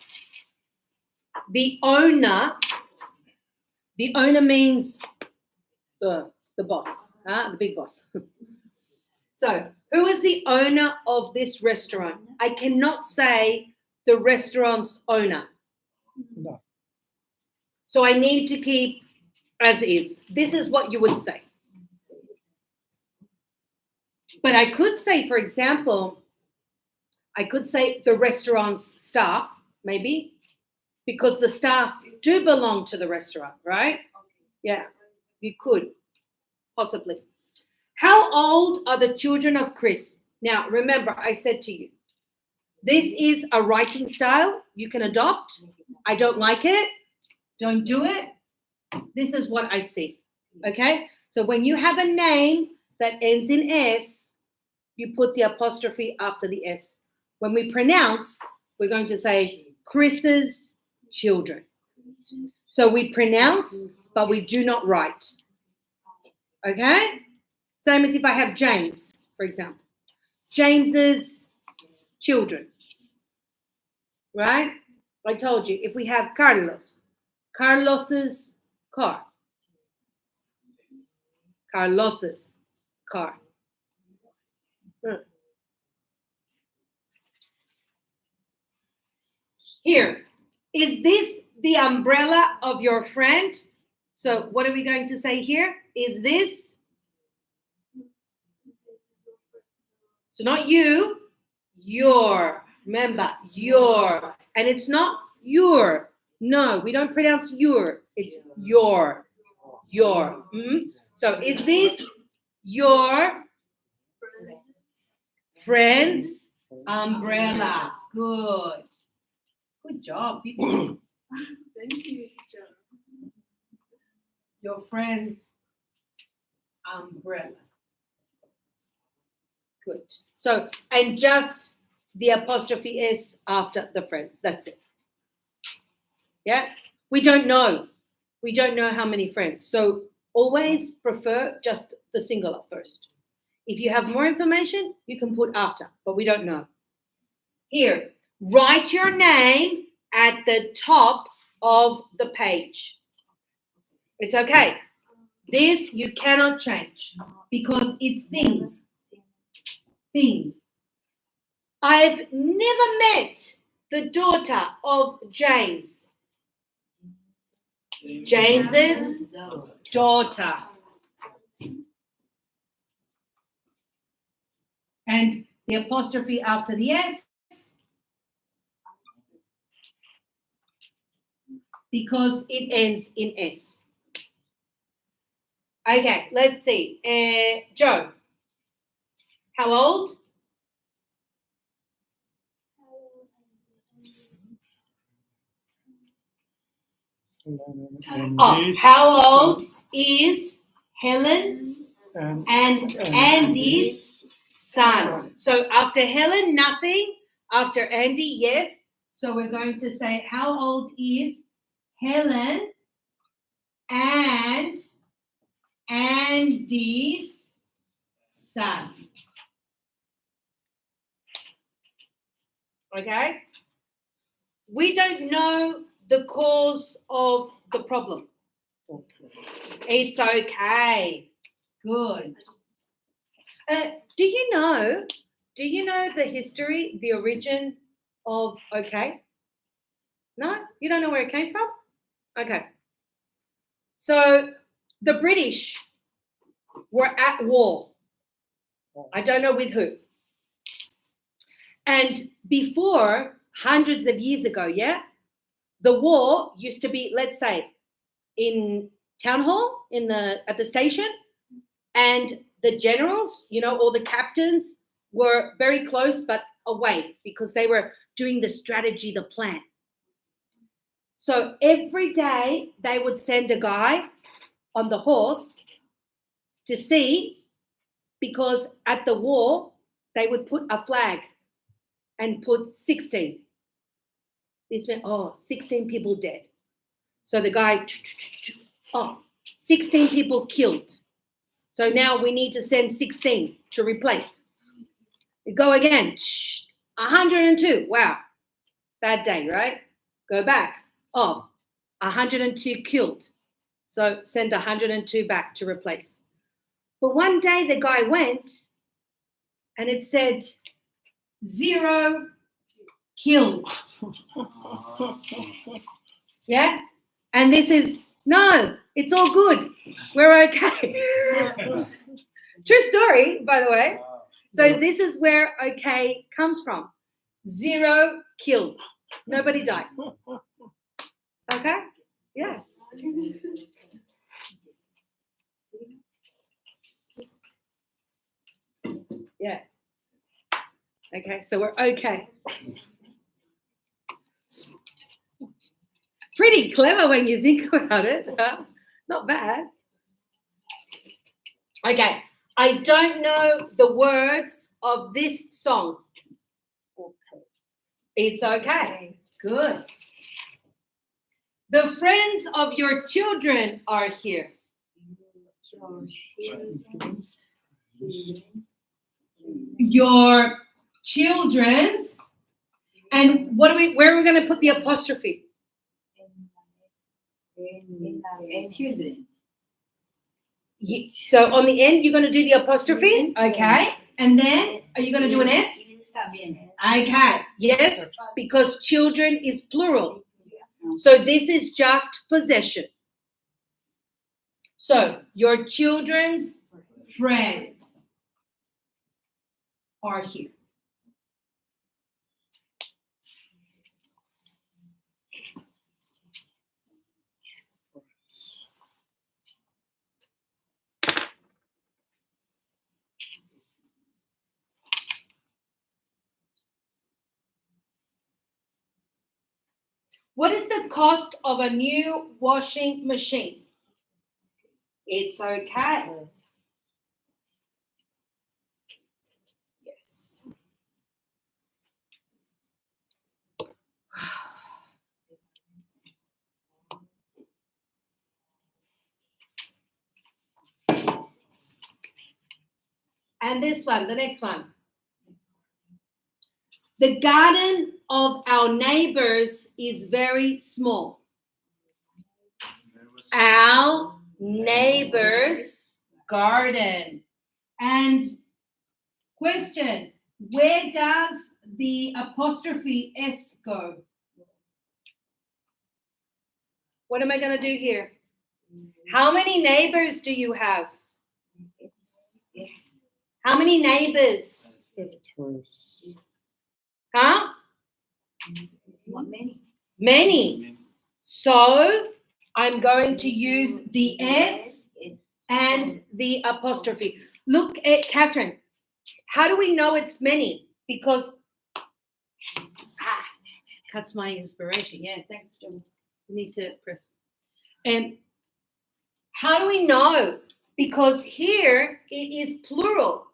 the owner? The owner means the boss, the big boss. So who is the owner of this restaurant? I cannot say the restaurant's owner. No. So I need to keep as is. This is what you would say. But I could say, for example, I could say the restaurant's staff, maybe, because the staff do belong to the restaurant, right? Yeah, you could, possibly. How old are the children of Chris? Now, remember, I said to you, this is a writing style you can adopt. I don't like it. Don't do it. This is what I see, okay? So when you have a name that ends in S, you put the apostrophe after the S. When we pronounce, we're going to say Chris's children. So we pronounce, but we do not write. Okay? Same as if I have James, for example. James's children. Right? I told you, if we have Carlos, Carlos's car. Carlos's car. Here, is this the umbrella of your friend? So what are we going to say here? Is this? So not you, your. Remember, your. And it's not your. No, we don't pronounce your. It's your. Your. So is this your friend's umbrella? Good. Good job, people. Thank you, teacher. Your friend's umbrella. Good. So, and just the apostrophe S after the friends. That's it. Yeah? We don't know. We don't know how many friends. So always prefer just the singular first. If you have more information, you can put after, but we don't know. Here, write your name at the top of the page. It's okay. This you cannot change because it's things. Things. I've never met the daughter of James. James's daughter. And the apostrophe after the S, because it ends in S. Okay, let's see. Joe, how old? Oh, how old is Helen and Andy's son? So after Helen, nothing. After Andy, yes. So we're going to say, how old is Helen and Andy's son? Okay? We don't know the cause of the problem. It's okay. Good. Do you know the history, the origin of okay? No? You don't know where it came from? Okay. So the British were at war. I don't know with who. And before, hundreds of years ago, yeah, the war used to be, let's say, in town hall, at the station, and the generals, all the captains were very close but away because they were doing the strategy, the plan. So every day they would send a guy on the horse to see, because at the war they would put a flag and put 16. This meant, 16 people dead. So the guy, 16 people killed. So now we need to send 16 to replace. You go again, 102. Wow, bad day, right? Go back. 102 killed. So send 102 back to replace. But one day the guy went and it said 0 killed. Yeah? And this is, no, it's all good. We're okay. True story, by the way. So this is where okay comes from. 0 killed. Nobody died. Okay? Yeah. Yeah. Okay, so we're okay. Pretty clever when you think about it. Huh? Not bad. Okay, I don't know the words of this song. It's okay. Good. The friends of your children are here. Your children's. And where are we going to put the apostrophe? In children. So on the end, you're going to do the apostrophe. Okay. And then, are you going to do an S? Okay. Yes, because children is plural. So this is just possession. So your children's friends are here. What is the cost of a new washing machine? It's okay. Yes. And this one, the next one. The garden of our neighbors is very small. Our neighbor's garden. And question, where does the apostrophe S go? What am I going to do here? How many neighbors do you have? How many neighbors? Huh? Many. Many. So I'm going to use the S and the apostrophe. Look at Catherine. How do we know it's many? Because cuts my inspiration. Yeah, thanks, John. Need to press. How do we know? Because here it is plural.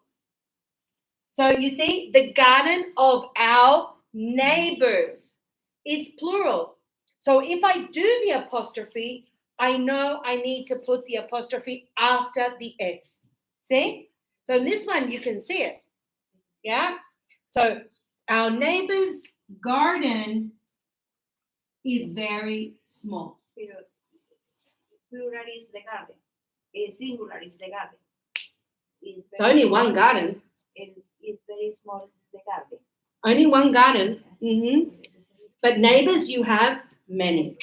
So you see, the garden of our neighbors. It's plural. So if I do the apostrophe, I know I need to put the apostrophe after the S. See? So in this one, you can see it. Yeah? So our neighbor's garden is very small. Plural is the garden. Singular is the garden. It's only one garden. It's very small is the garden. Only one garden. Mm-hmm. But neighbors, you have many.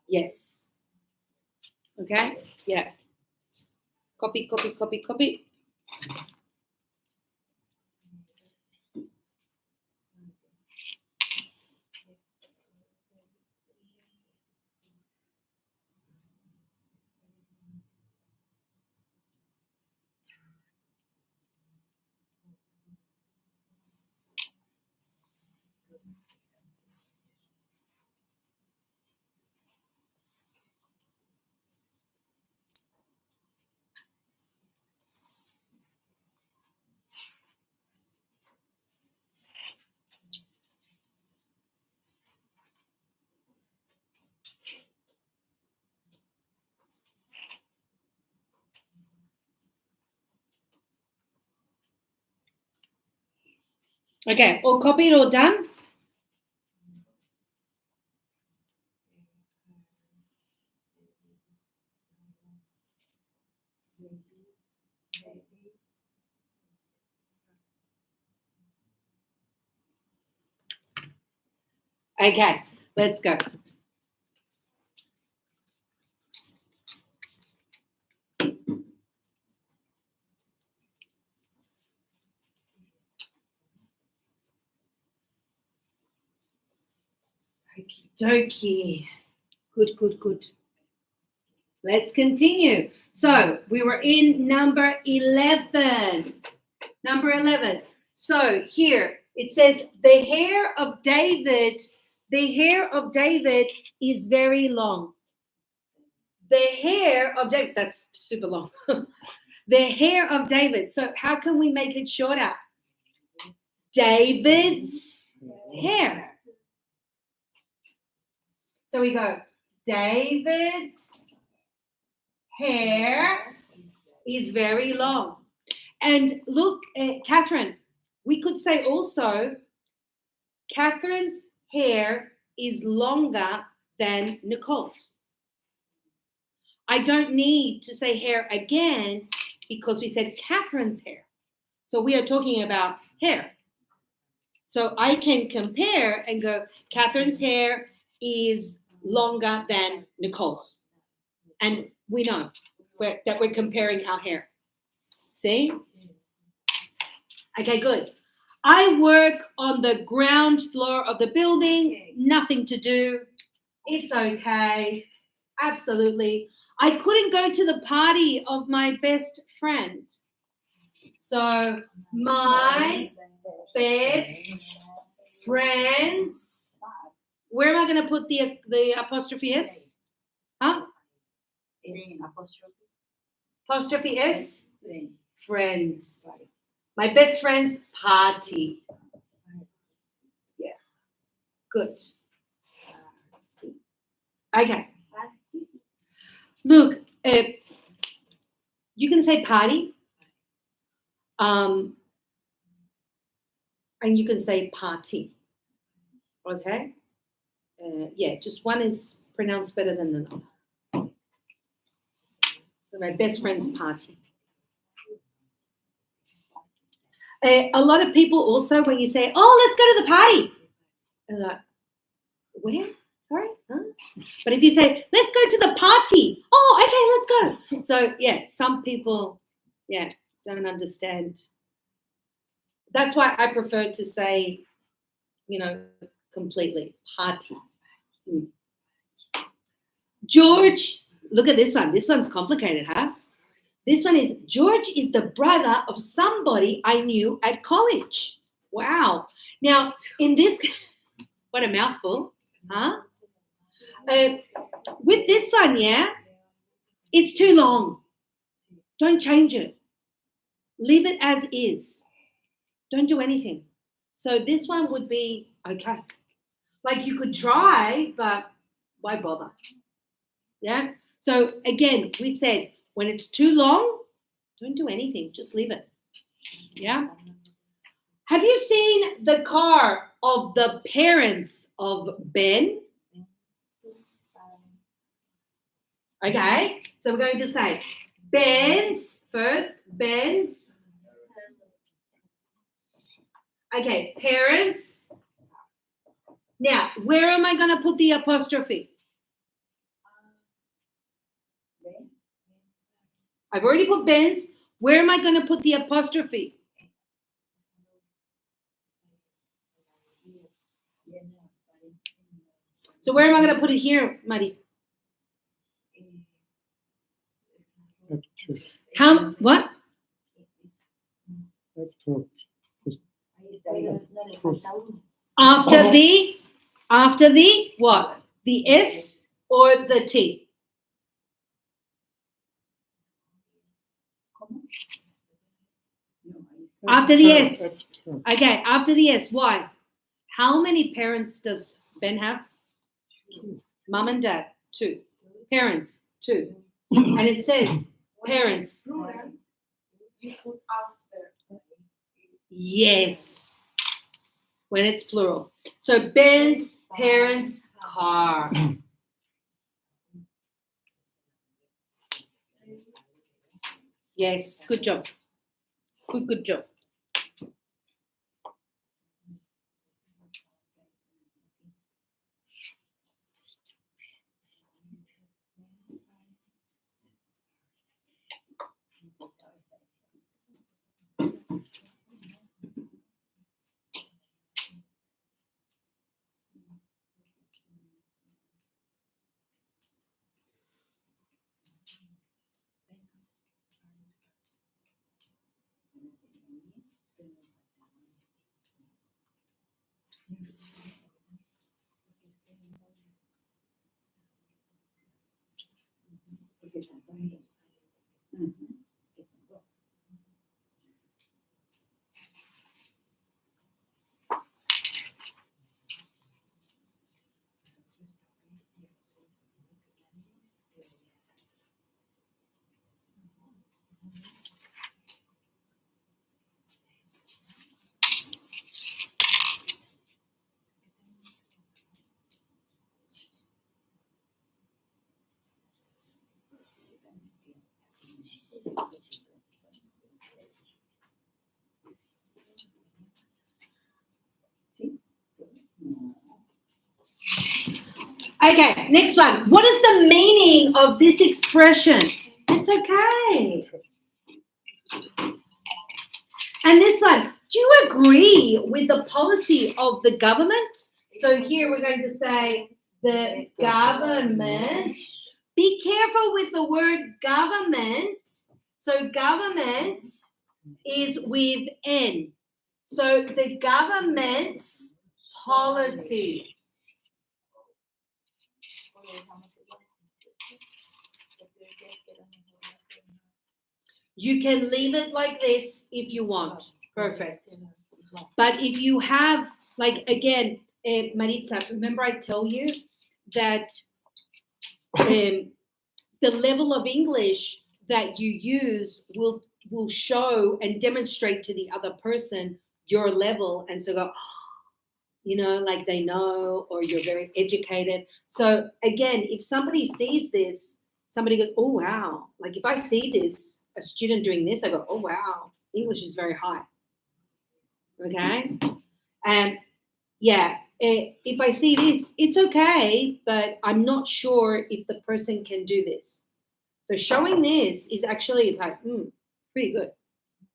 Yes. Okay? Yeah. Copy, copy, copy, copy. Okay, all copied, all done? Okay, let's go. Okie dokie. Good, good, good. Let's continue. So we were in number 11. Number 11. So here it says the hair of David is very long. The hair of David, that's super long. The hair of David. So how can we make it shorter? David's hair. So we go, David's hair is very long. And look, Catherine, we could say also, Catherine's hair is longer than Nicole's. I don't need to say hair again because we said Catherine's hair. So we are talking about hair. So I can compare and go, Catherine's hair is longer than Nicole's. And we know. that we're comparing our hair. See? Okay, good. I work on the ground floor of the building. Nothing to do. It's okay. Absolutely. I couldn't go to the party of my best friend. So, my best friends. Where am I going to put the apostrophe S? Huh? Apostrophe S? Friends. My best friend's party. Yeah. Good. Okay. Look, you can say party. And you can say party. Okay? Yeah, just one is pronounced better than the other. So my best friend's party. A lot of people also, when you say, oh, let's go to the party, they're like, where? Sorry? Huh? But if you say, let's go to the party, oh, okay, let's go. So, yeah, some people, don't understand. That's why I prefer to say, completely, party. George, look at this one. This one's complicated, huh? This one is, George is the brother of somebody I knew at college. Wow. Now, in this, what a mouthful, huh? With this one, it's too long. Don't change it. Leave it as is. Don't do anything. So this one would be okay. Like you could try, but why bother? Yeah. So again, we said when it's too long, don't do anything. Just leave it. Yeah. Have you seen the car of the parents of Ben? Okay. So we're going to say Ben's first. Ben's. Okay. Parents. Now, where am I going to put the apostrophe? I've already put Ben's. Where am I going to put the apostrophe? So where am I going to put it here, Mari? What? After the what? The S or the T? After the S. Okay, after the S. Why? How many parents does Ben have? Mom and dad, 2. Parents, 2. And it says parents. Yes. When it's plural. So Ben's parents' car. Yes, good job. Good job. Okay, next one. What is the meaning of this expression? Let's It's okay. And this one, do you agree with the policy of the government? So here we're going to say the government. Be careful with the word government. So government is with N. So the government's policy. You can leave it like this if you want. Perfect. But if you have, like, again, Maritza, remember I tell you that the level of English that you use will show and demonstrate to the other person your level, and so go, you know, like they know, or you're very educated. So again, if somebody sees this, somebody goes, oh wow, like if I see this, a student doing this, I go, oh wow, English is very high. Okay. And yeah, if I see this, it's okay, but I'm not sure if the person can do this. So showing this is actually, it's like, pretty good.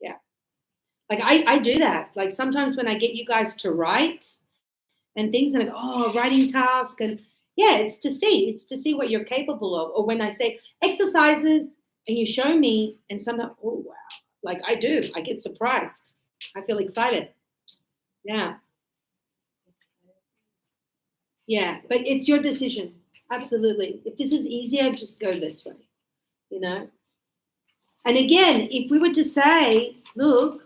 Yeah. Like I do that. Like sometimes when I get you guys to write and things, and I go, oh, writing task, and yeah, it's to see what you're capable of. Or when I say exercises and you show me, and sometimes, oh wow, like I get surprised. I feel excited. Yeah. Yeah, but it's your decision. Absolutely. If this is easier, just go this way, you know. And again, if we were to say, look,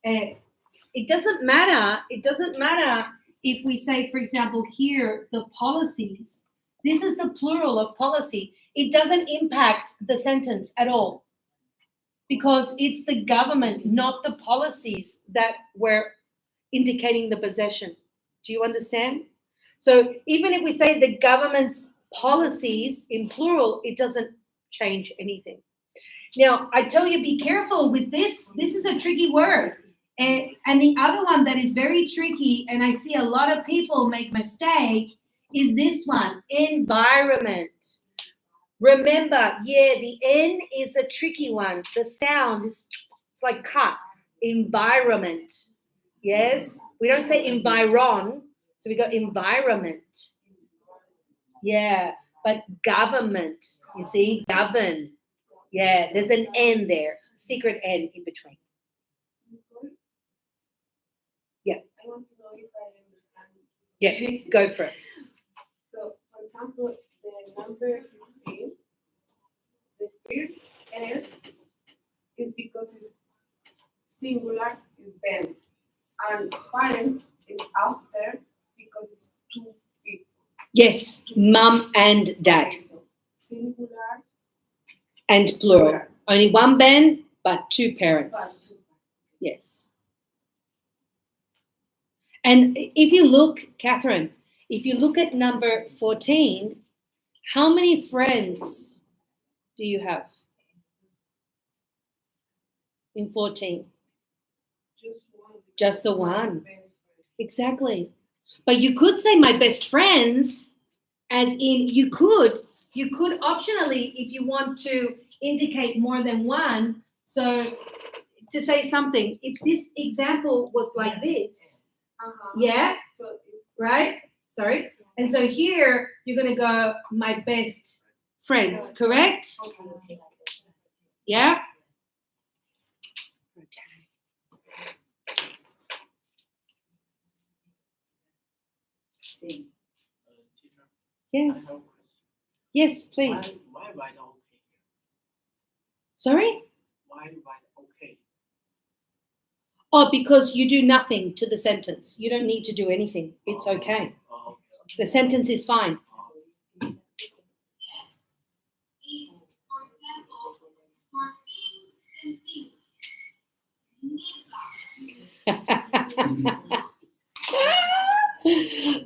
it doesn't matter. It doesn't matter if we say, for example, here, the policies. This is the plural of policy. It doesn't impact the sentence at all because it's the government, not the policies, that were indicating the possession. Do you understand? So even if we say the government's policies in plural, it doesn't change anything. Now, I tell you, be careful with this. This is a tricky word. And the other one that is very tricky, and I see a lot of people make mistake, is this one, environment. Remember, yeah, the N is a tricky one. The sound is, it's like cut. Environment. Yes? We don't say environ, so we go environment. Yeah, but government, you see, govern. Yeah, there's an N there, secret N in between. Yeah. I want to know if I understand. Yeah, go for it. So, for example, the number 16, the first S is because it's singular, is bent, and parents is after because it's two people. Yes, mum and dad. Okay, so singular and plural. Only one Ben, but two parents. Yes. And if you look, Catherine, if you look at number 14, how many friends do you have in 14? Just one. Just the one. Exactly. But you could say my best friends, as in you could optionally, if you want to indicate more than one. So to say something, if this example was like this, yeah, So right? Sorry. And so here you're going to go my best friends, correct? Yeah. Sí. Yes. Yes, please. Why write okay? Sorry? Why write okay? Oh, because you do nothing to the sentence. You don't need to do anything. It's okay. Oh, okay. The sentence is fine.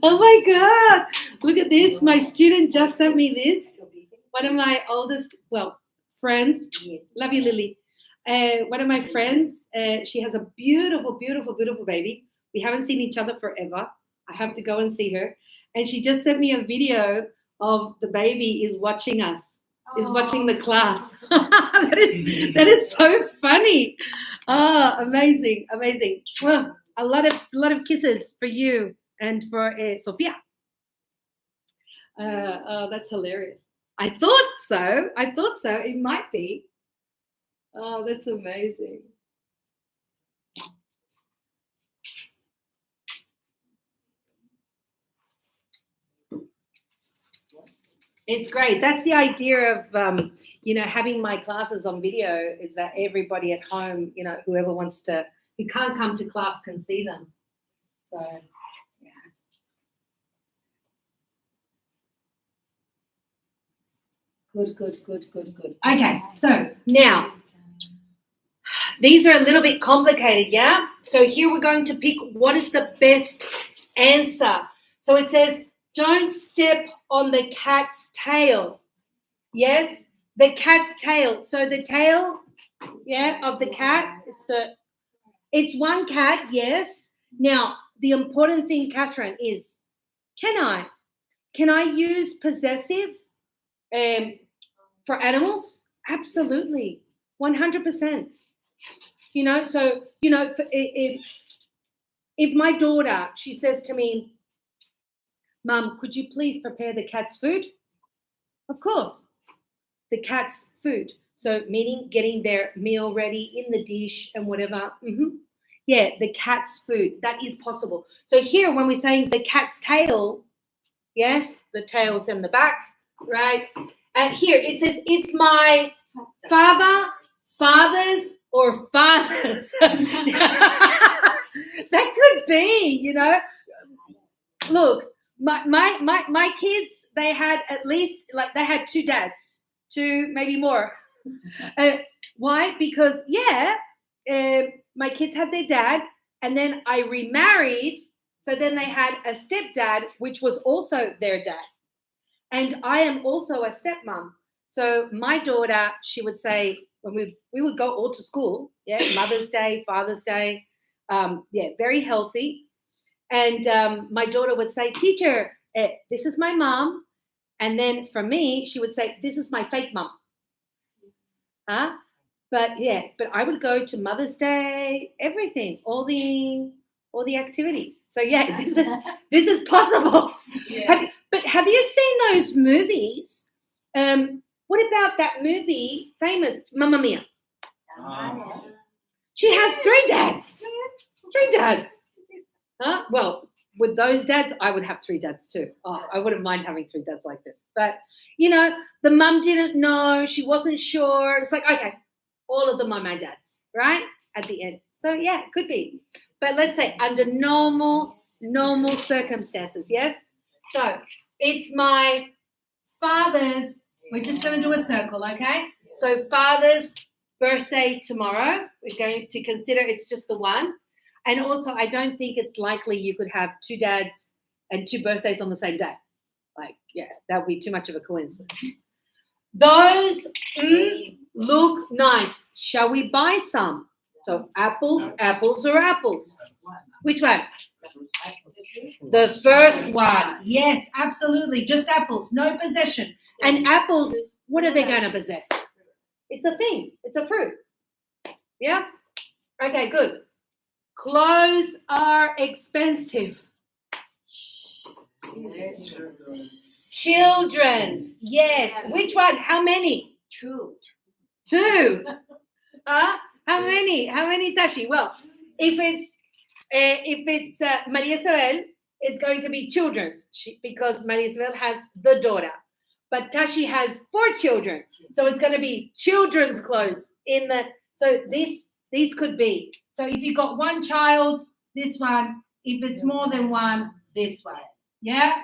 Oh my God. Look at this. My student just sent me this. One of my oldest, friends. Love you, Lily. One of my friends, she has a beautiful, beautiful, beautiful baby. We haven't seen each other forever. I have to go and see her. And she just sent me a video of the baby is watching us. is watching the class. that is so funny. Oh, amazing, amazing. Well, a lot of kisses for you and for Sophia. Oh, that's hilarious. I thought so. It might be. Oh, that's amazing. It's great. That's the idea of, having my classes on video, is that everybody at home, whoever who can't come to class can see them. So, yeah. Good. Okay, so now, these are a little bit complicated, yeah? So here we're going to pick what is the best answer. So it says, don't step on the cat's tail. Yes, the cat's tail. So the tail, of the cat, it's one cat, yes. Now, the important thing, Catherine, is can I use possessive for animals? Absolutely, 100%. So if my daughter, she says to me, Mum, could you please prepare the cat's food? Of course, the cat's food. So meaning getting their meal ready in the dish and whatever. Yeah, the cat's food. That is possible. So here, when we're saying the cat's tail, yes, the tail's in the back, right? And here it says, it's my father's or fathers. That could be, Look, my kids, they had at least, they had two dads, two, maybe more. Why? Because, my kids had their dad, and then I remarried, so then they had a stepdad, which was also their dad. And I am also a stepmom. So my daughter, she would say, when we would go all to school, Mother's Day, Father's Day, very healthy. And my daughter would say, teacher, this is my mom. And then for me, she would say, this is my fake mom. But I would go to Mother's Day, everything, all the activities. So this is possible. Yeah. Have you seen those movies? What about that movie, famous, Mamma Mia? She has three dads. Well, with those dads, I would have three dads too. Oh, I wouldn't mind having three dads like this. But, the mum didn't know. She wasn't sure. It's like, okay, all of them are my dads, right? At the end. So, it could be. But let's say under normal circumstances, yes? So, it's my father's, we're just going to do a circle, okay? So, father's birthday tomorrow. We're going to consider it's just the one. And also, I don't think it's likely you could have two dads and two birthdays on the same day. That would be too much of a coincidence. Those look nice. Shall we buy some? So apples or apples? Which one? The first one. Yes, absolutely. Just apples. No possession. And apples, what are they going to possess? It's a thing. It's a fruit. Yeah? Okay, good. Clothes are expensive. Children's. Yes. Which one? How many? Two. How many, Tashi? Well, if it's Maria Isabel, it's going to be children's because Maria Isabel has the daughter. But Tashi has 4 children. So it's going to be children's clothes so these could be. So if you got one child, this one. If it's more than one, this one. Yeah?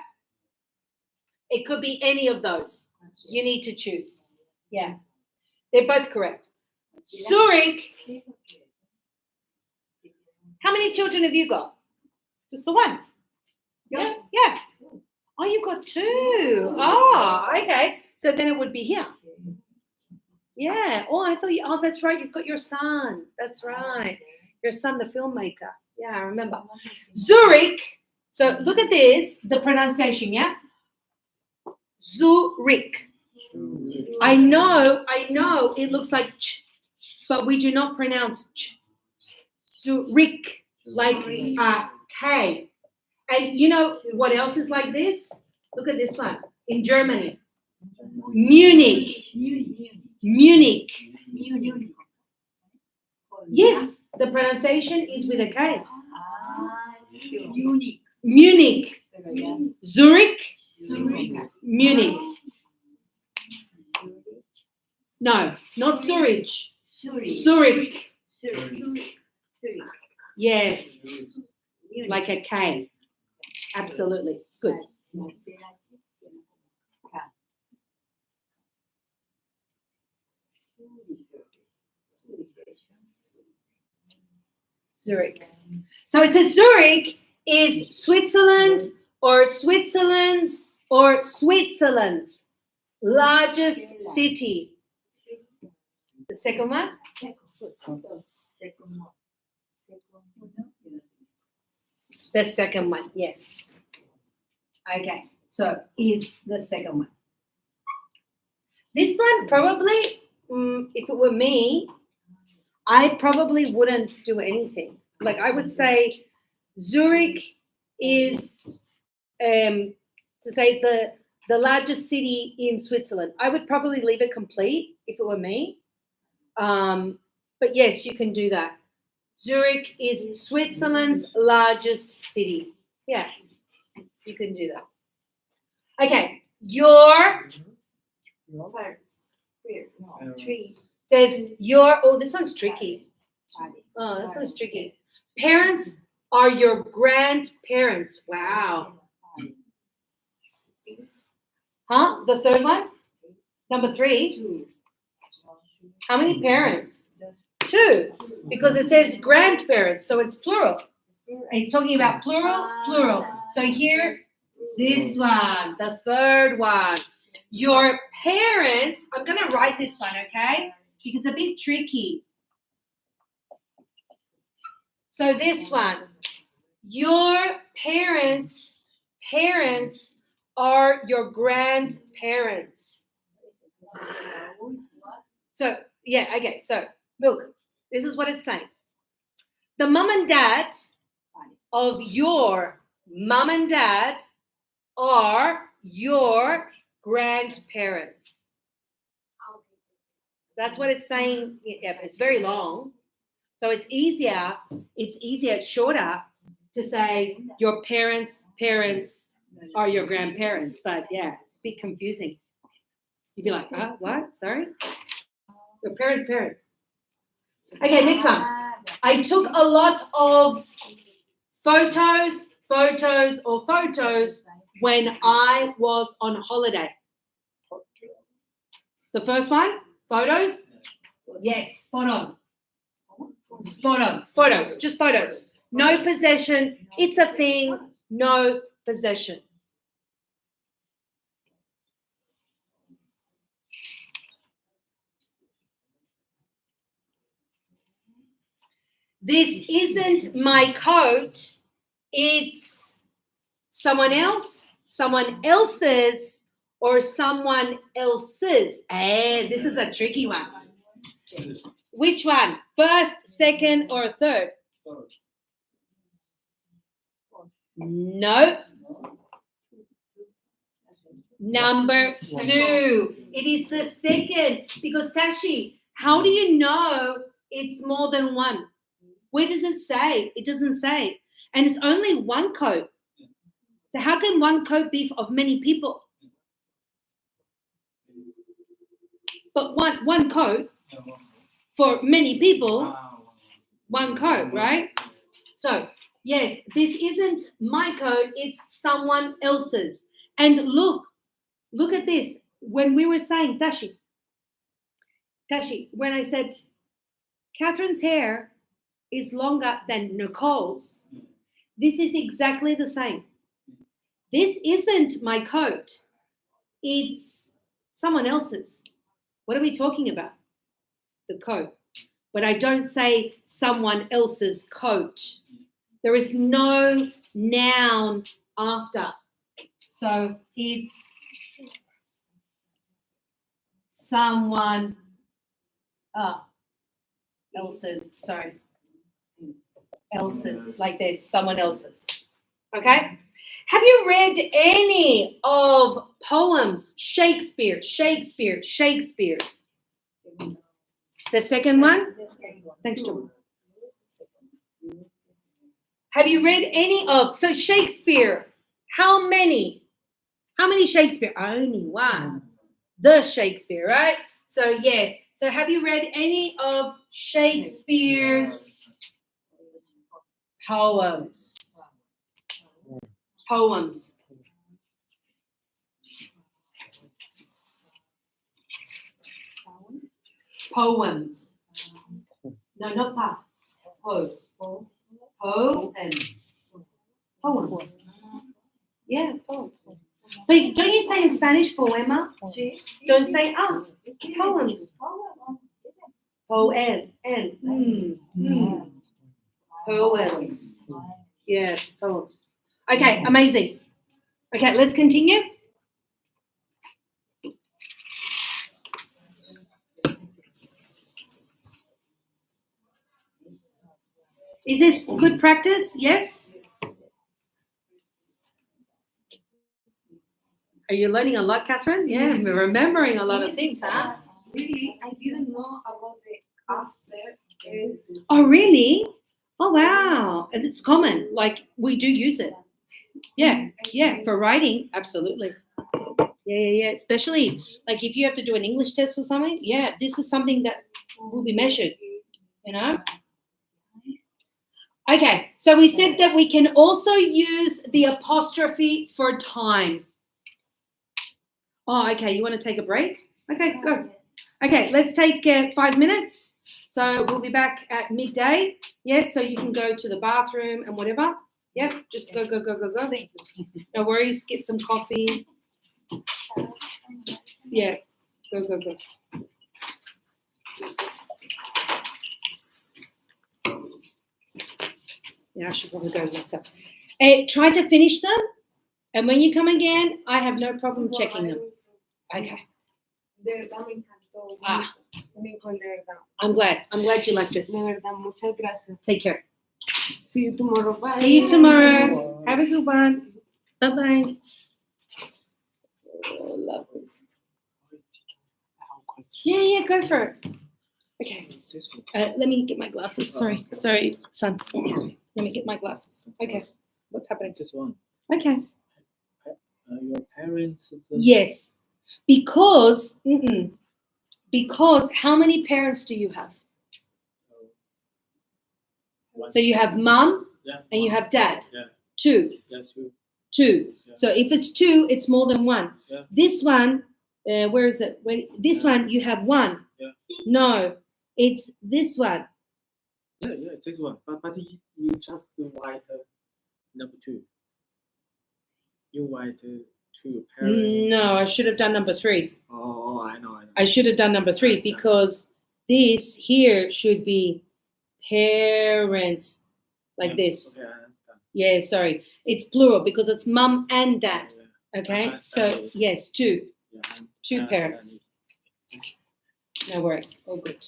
It could be any of those. You need to choose. Yeah. They're both correct. Zurich. How many children have you got? Just the one? Yeah. Oh, you got 2. Oh, okay. So then it would be here. Yeah. Oh, I thought that's right. You've got your son. That's right. Your son, the filmmaker. Yeah, I remember. Zurich. So look at this, the pronunciation, yeah? Zurich. I know it looks like ch, but we do not pronounce ch. Zurich, like K. And you know what else is like this? Look at this one. In Germany. Munich. Yes, the pronunciation is with a K. Munich. Zurich. Munich. No, not Zurich. Zurich. Yes, like a K. Absolutely. Good. Zurich. So it says Zurich is Switzerland or Switzerland's largest city. The second one? The second one, yes. Okay, so is the second one. This one probably, if it were me, I probably wouldn't do anything. Like I would say Zurich is, to say the largest city in Switzerland. I would probably leave it complete if it were me. But yes, you can do that. Zurich is Switzerland's largest city. Yeah, you can do that. Okay, your Tree. says your, this one's tricky. Oh, this one's tricky. Parents are your grandparents. Wow. Huh? The third one? Number 3. How many parents? 2. Because it says grandparents, so it's plural. And it's talking about plural. So here, this one, the third one. Your parents, I'm going to write this one, okay? Because it's a bit tricky. So this one, your parents are your grandparents. So, yeah, okay. So, look, this is what it's saying. The mum and dad of your mum and dad are your grandparents. That's what it's saying. Yeah, it's very long. So it's easier, it's shorter to say your parents' parents are your grandparents. But yeah, a bit confusing. You'd be like, what? Sorry? Your parents' parents. Okay, next one. I took a lot of photos when I was on holiday. The first one, photos? Yes, spot on. Photos, just photos. No possession. It's a thing. No possession. This isn't my coat. It's someone else, someone else's, or someone else's. This is a tricky one. Which one? First, second, or third? No. Number 2. It is the second. Because Tashi, how do you know it's more than one? Where does it say? It doesn't say. And it's only one coat. So how can one coat be of many people? But one coat for many people, one coat, right? So, yes, this isn't my coat, it's someone else's. And look at this. When we were saying, Tashi, when I said Catherine's hair is longer than Nicole's, this is exactly the same. This isn't my coat, it's someone else's. What are we talking about? The coat. But I don't say someone else's coat. There is no noun after. So it's someone else's. Sorry. Else's. Like there's someone else's. Okay? Have you read any of poems? Shakespeare's. The second one? Thanks, John. Have you read any of, so Shakespeare, how many? How many Shakespeare? Only one. The Shakespeare, right? So yes. So have you read any of Shakespeare's poems? Poems. Poems. No, not that. Poems. Poems. Yeah, poems. But don't you say in Spanish poema? Don't say poems. Poem. Poems. Yes, poems. Okay, amazing. Okay, let's continue. Is this good practice? Yes? Are you learning a lot, Catherine? Yeah, we're remembering a lot of things, huh? Really, I didn't know about the after. Oh, really? Oh, wow. And it's common. Like, we do use it. Yeah, for writing, absolutely. Yeah. Especially, like, if you have to do an English test or something, yeah, this is something that will be measured, you know? Okay, so we said that we can also use the apostrophe for time. Oh, okay, you want to take a break? Okay, go. Okay, let's take 5 minutes. So we'll be back at midday. Yes, so you can go to the bathroom and whatever. Yep, just go. No worries, get some coffee. Yeah, go. Yeah, I should probably go myself. Try to finish them, and when you come again, I have no problem checking them. Okay. De verdad me encantó. Nicole, de verdad. I'm glad you liked it. De verdad, muchas gracias. Take care. See you tomorrow. Bye. See you tomorrow. Have a good one. Bye-bye. Oh, love this. Yeah, go for it. Okay. Let me get my glasses. Sorry, son. Let me get my glasses. Okay. What's happening? Just one. Okay. Your parents. Yes. Because how many parents do you have? So you have mom and you have dad. Yeah. Two. Yeah, Two. Yeah. So if it's two, it's more than one. Yeah. This one, where is it? This one, you have one. Yeah. No, it's this one. Yeah, it's this one. But you just write number two. You write two parents. No, I should have done number 3. Oh, I know. I should have done number 3 because this here should be parents, like this. Okay, I understand. Yeah, sorry. It's plural because it's mum and dad. Yeah. Okay, I so understand. yes, two. Yeah, Two I parents. understand. No worries. All good.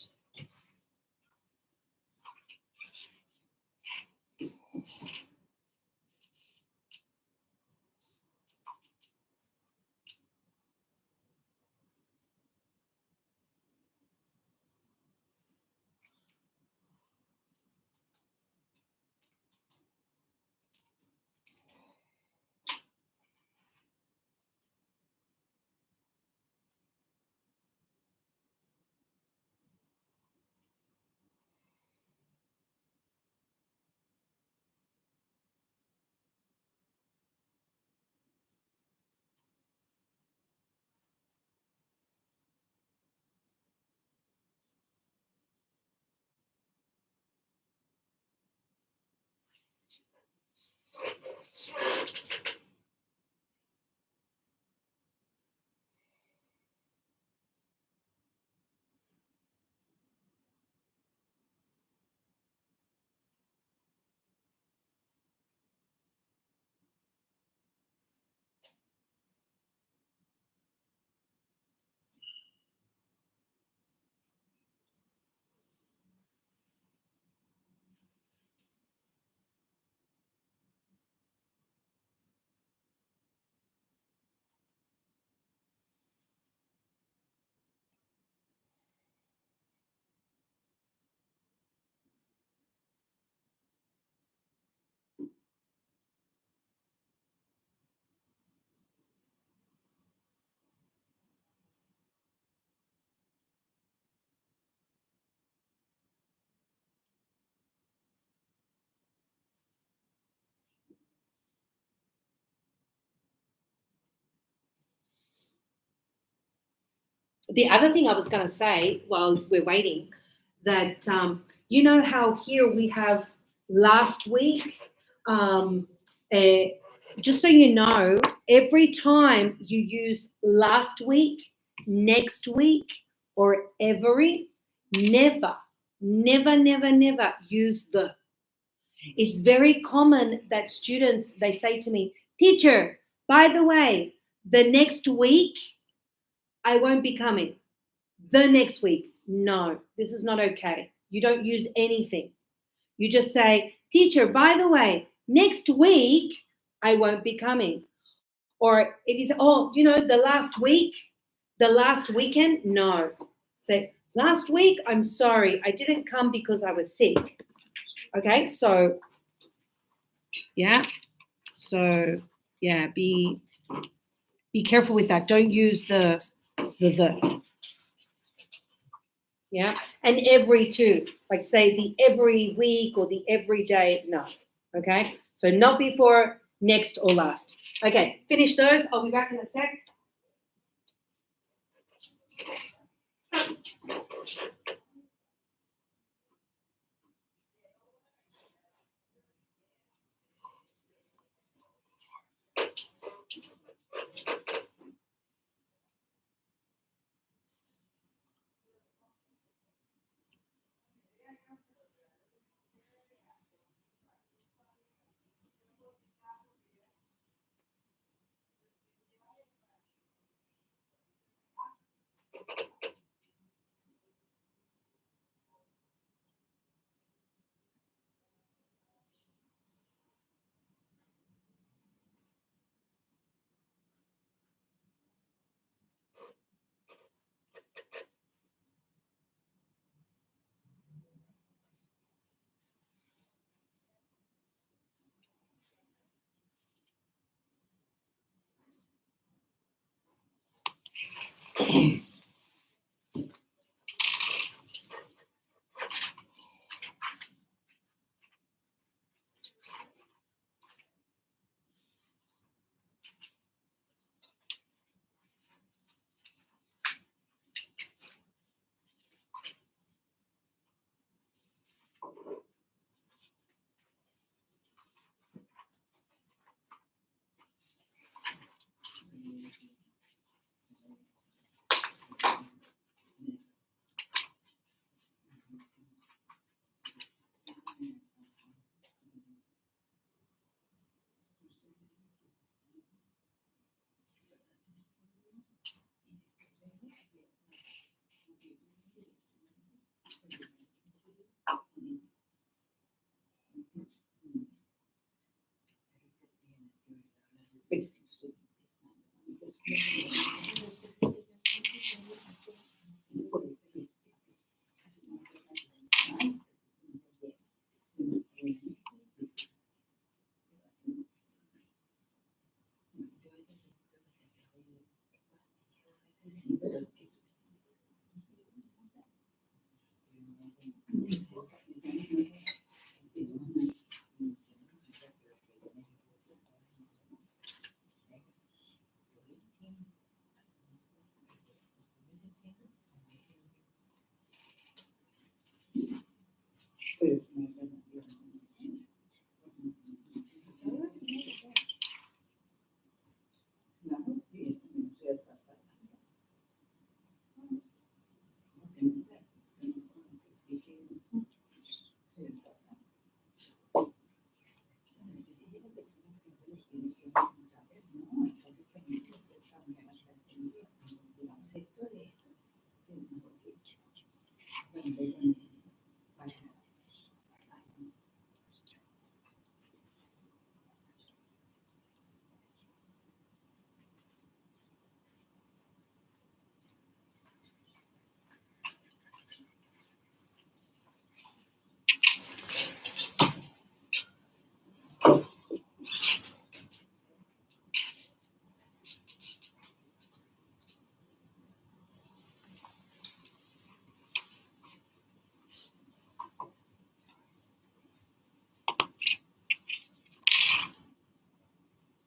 the other thing I was going to say while we're waiting, that you know how here we have last week. Just so you know, every time you use last week, next week, or every, never, never, never, never use the. It's very common that students, they say to me, teacher, by the way, the next week I won't be coming. The next week. No, this is not okay. You don't use anything. You just say, teacher, by the way, next week I won't be coming. Or if you say, oh, you know, the last week, the last weekend, no. Say, last week, I'm sorry, I didn't come because I was sick. Okay, so yeah. So yeah, be careful with that. Don't use the. Yeah, and every too, like say the every week or the every day. No, okay. So not before, next, or last. Okay, finish those. I'll be back in a sec.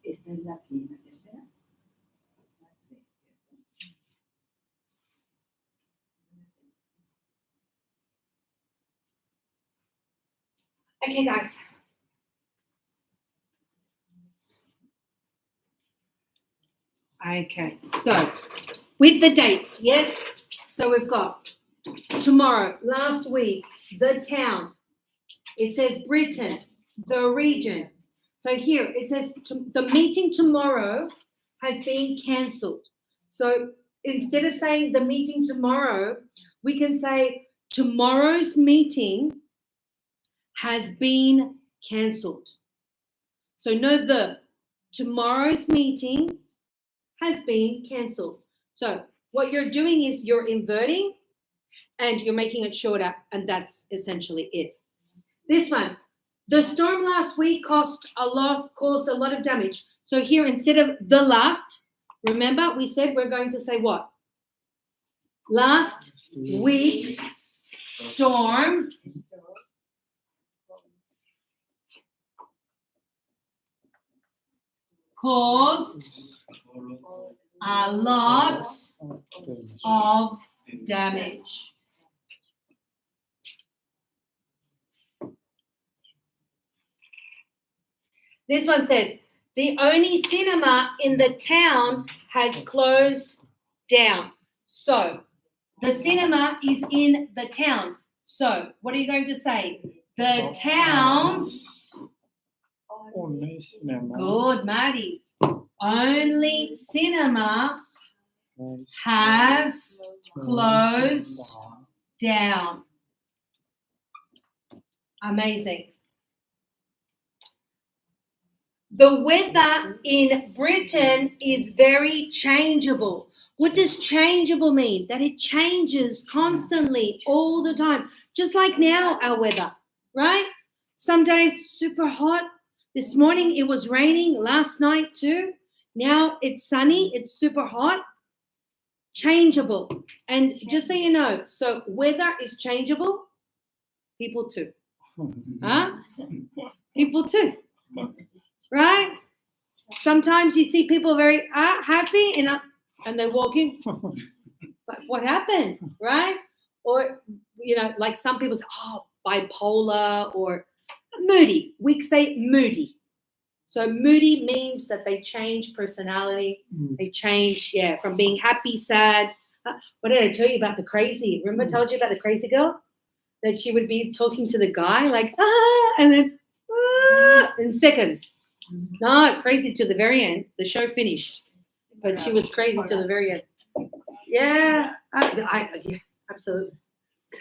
Esta es la primera, tercera. Okay, guys. Okay, so with the dates, yes? So we've got tomorrow, last week, the town. It says Britain, the region. So here it says the meeting tomorrow has been cancelled. So instead of saying the meeting tomorrow, we can say tomorrow's meeting has been cancelled. So no, tomorrow's meeting has been cancelled. So what you're doing is you're inverting and you're making it shorter, and that's essentially it. This one, the storm last week caused a lot of damage. So here, instead of the last, remember we said we're going to say what? Last week's storm caused a lot of damage. This one says, the only cinema in the town has closed down. So, the cinema is in the town. So, what are you going to say? The town's... Only cinema Good, Maddie. Only cinema has closed down. Amazing. The weather in Britain is very changeable. What does changeable mean? That it changes constantly all the time. Just like now, our weather, right? Some days super hot. This morning it was raining, last night too. Now it's sunny, it's super hot. Changeable. And just so you know, so weather is changeable, people too. Huh? People too. Right? Sometimes you see people very happy and they walk in. Like, what happened? Right? Or, like some people say, bipolar or moody. We say moody. So moody means that they change personality. They change, from being happy, sad. What did I tell you about the crazy? Remember I told you about the crazy girl? That she would be talking to the guy like, and then, in seconds. No, crazy to the very end. The show finished, but she was crazy to the very end. Yeah, yeah, absolutely.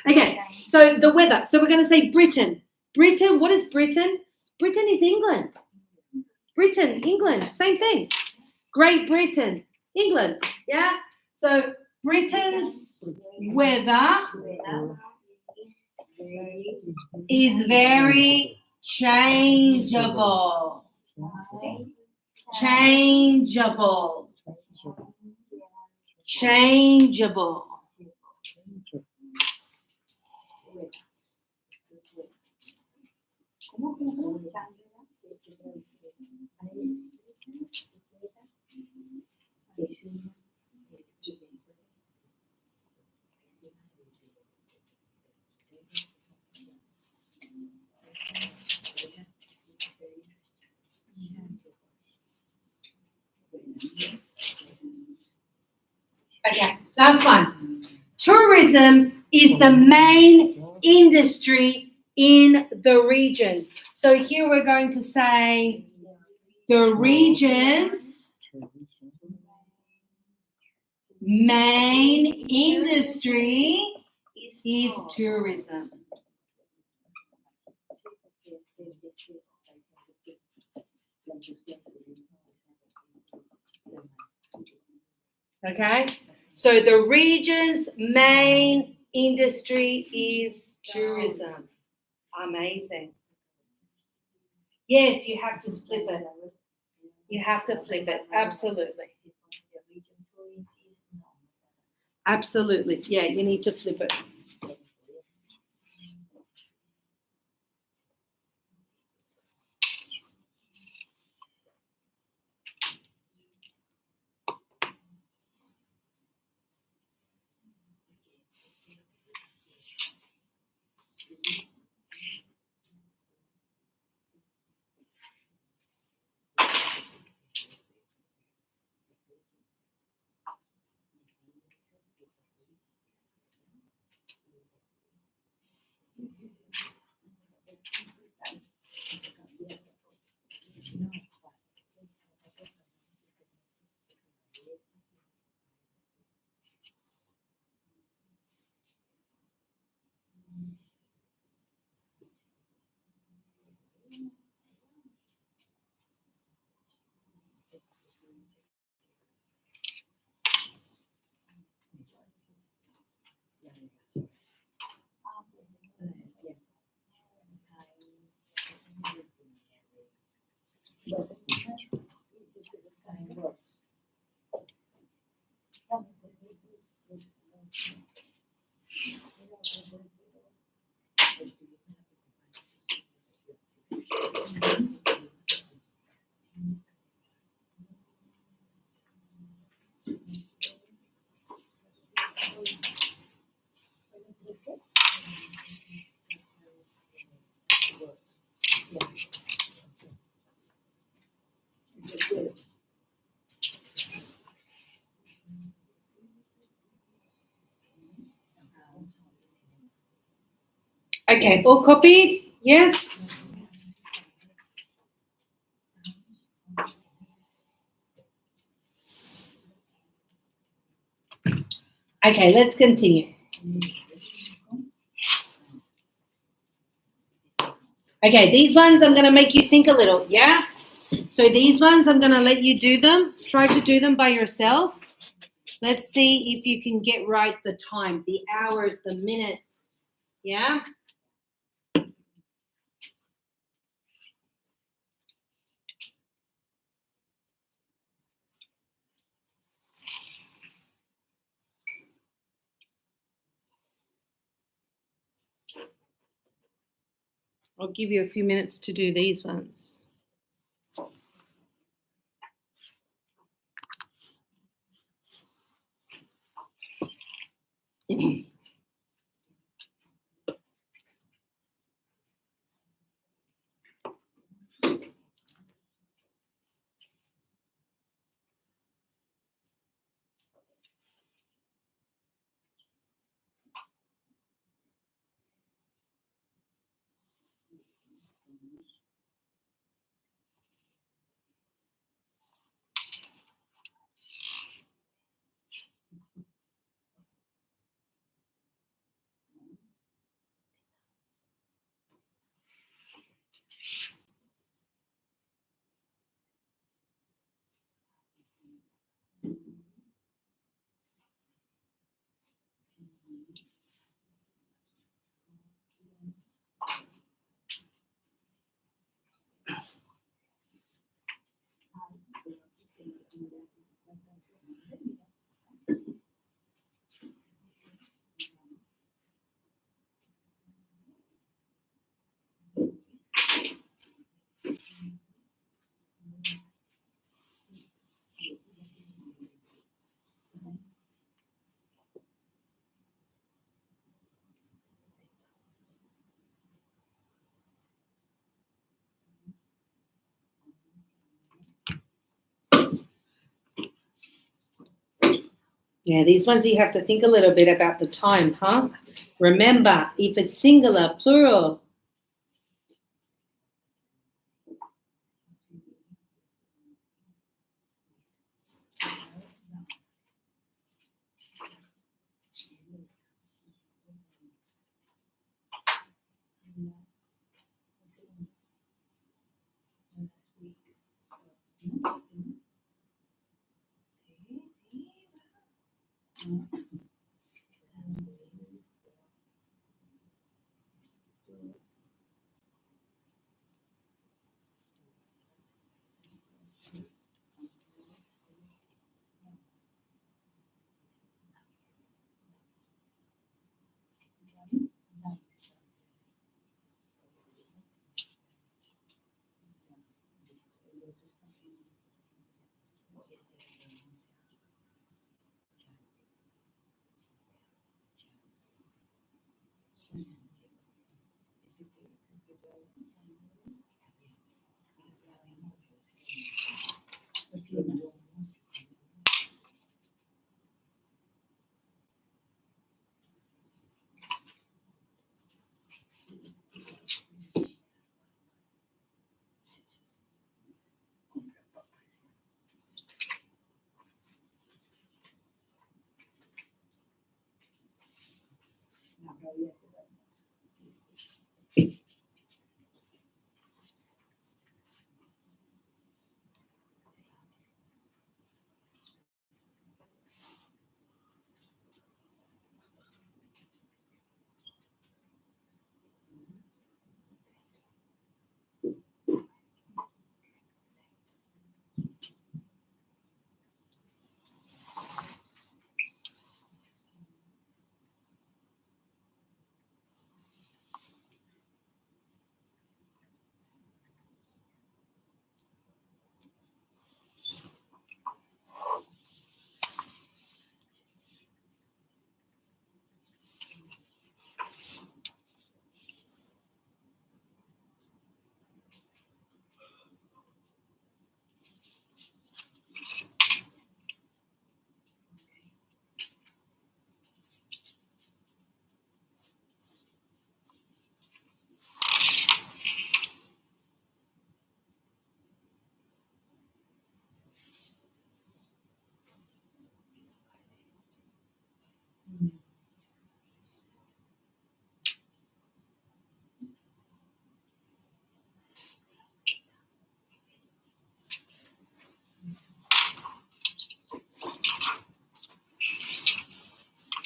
Okay, so the weather. So we're going to say Britain. Britain, what is Britain? Britain is England. Britain, England, same thing. Great Britain, England, yeah? So Britain's weather is very changeable. Changeable. Changeable. Okay, last one. Tourism is the main industry in the region. So here we're going to say the region's main industry is tourism. Okay, so the region's main industry is tourism. Amazing. Yes, you have to flip it. You have to flip it. Absolutely. Absolutely. Yeah, you need to flip it. Okay, all copied? Yes. Okay, let's continue. Okay, these ones I'm going to make you think a little, yeah? So these ones I'm going to let you do them. Try to do them by yourself. Let's see if you can get right the time, the hours, the minutes, yeah? I'll give you a few minutes to do these ones. Yeah, these ones you have to think a little bit about the time, huh? Remember, if it's singular, plural.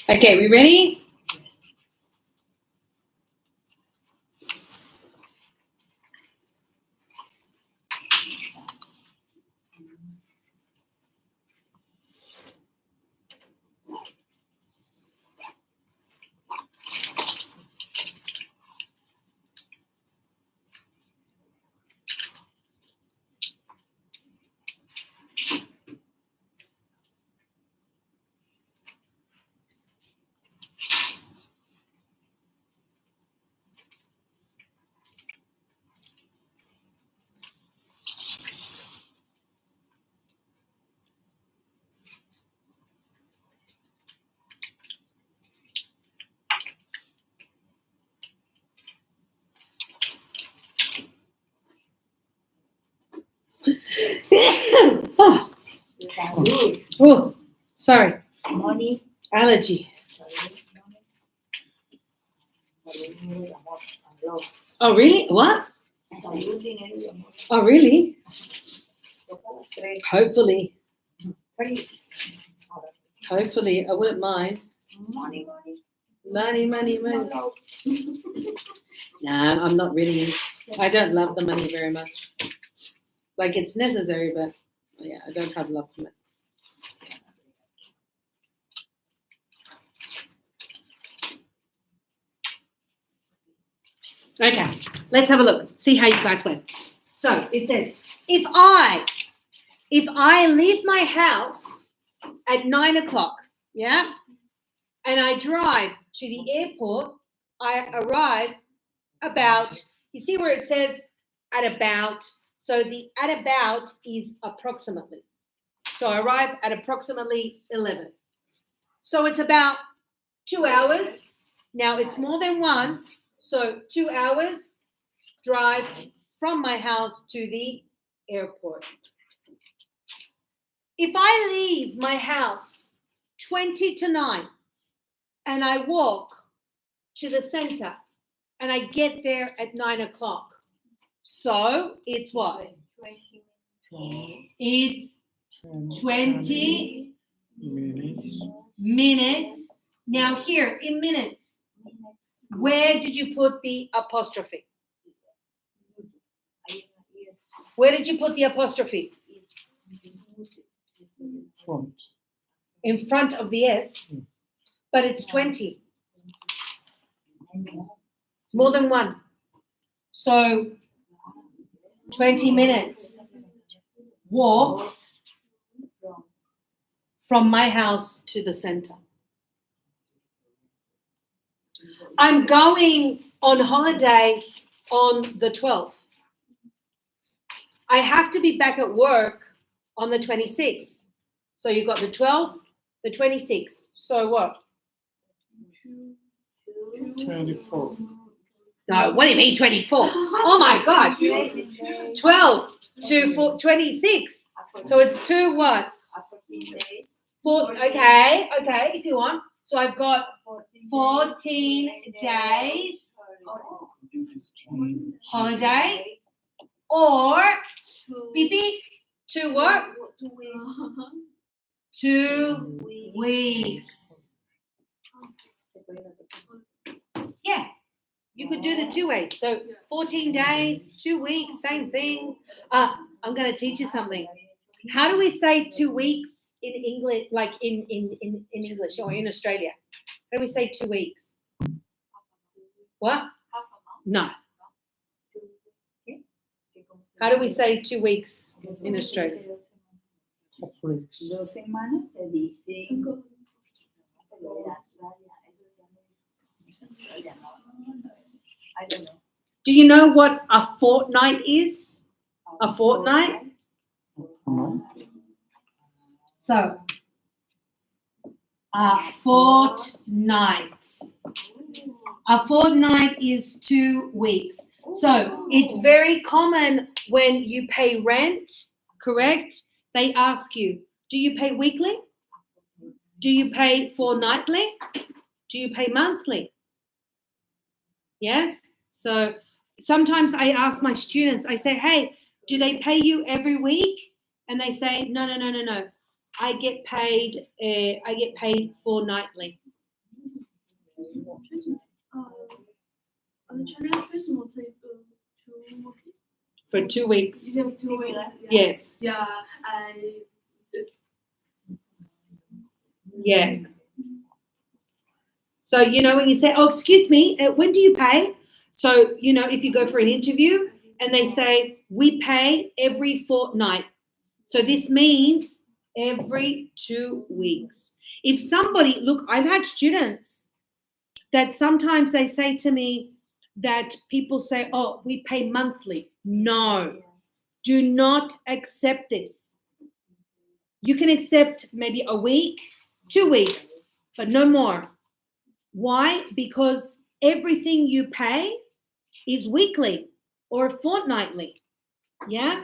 Okay, we ready? Oh, oh, sorry, Money. allergy. Oh, really? What? Oh, really? Hopefully. Hopefully, I wouldn't mind. Money. Money. Nah, I'm not really. I don't love the money very much. Like, it's necessary, but yeah, I don't have love for it. Okay, let's have a look. See how you guys went. So it says, if I leave my house at 9 o'clock, yeah, and I drive to the airport, I arrive about, you see where it says at about, so the at about is approximately. So I arrive at approximately 11. So it's about 2 hours. Now it's more than one, so 2 hours drive from my house to the airport. If I leave my house 20 to 9 and I walk to the center and I get there at 9 o'clock, so it's what? It's 20 minutes. Now here, in minutes, where did you put the apostrophe? Where did you put the apostrophe? In front of the S, but it's 20. More than one. So 20 minutes walk from my house to the center. I'm going on holiday on the 12th. I have to be back at work on the 26th. So you've got the 12th, the 26th. So what? 24. No, what do you mean 24? Oh my God. 12 to 26. So it's 2 what? 4, okay, if you want. So I've got 14 days holiday or beep, 2 what? 2 weeks. Yeah, you could do the 2 ways. So 14 days, 2 weeks, same thing. I'm going to teach you something. How do we say 2 weeks in English, like in English or in Australia? How do we say 2 weeks? What? No. How do we say 2 weeks in Australia? 2 semanas se dice. I don't know. Do you know what a fortnight is? A fortnight? So, a fortnight. A fortnight is 2 weeks. So, it's very common when you pay rent, correct? They ask you, do you pay weekly? Do you pay fortnightly? Do you pay monthly? Yes? So, sometimes I ask my students, I say, hey, do they pay you every week? And they say, no. I get paid fortnightly. For 2 weeks. Just 2 weeks. Yes. Yeah, Yeah. So, you know, when you say, oh, excuse me, when do you pay? So, you know, if you go for an interview and they say, we pay every fortnight. So this means every 2 weeks. If somebody, look, I've had students that sometimes they say to me that people say, oh, we pay monthly. No, do not accept this. You can accept maybe a week, 2 weeks, but no more. Why? Because everything you pay is weekly or fortnightly. Yeah?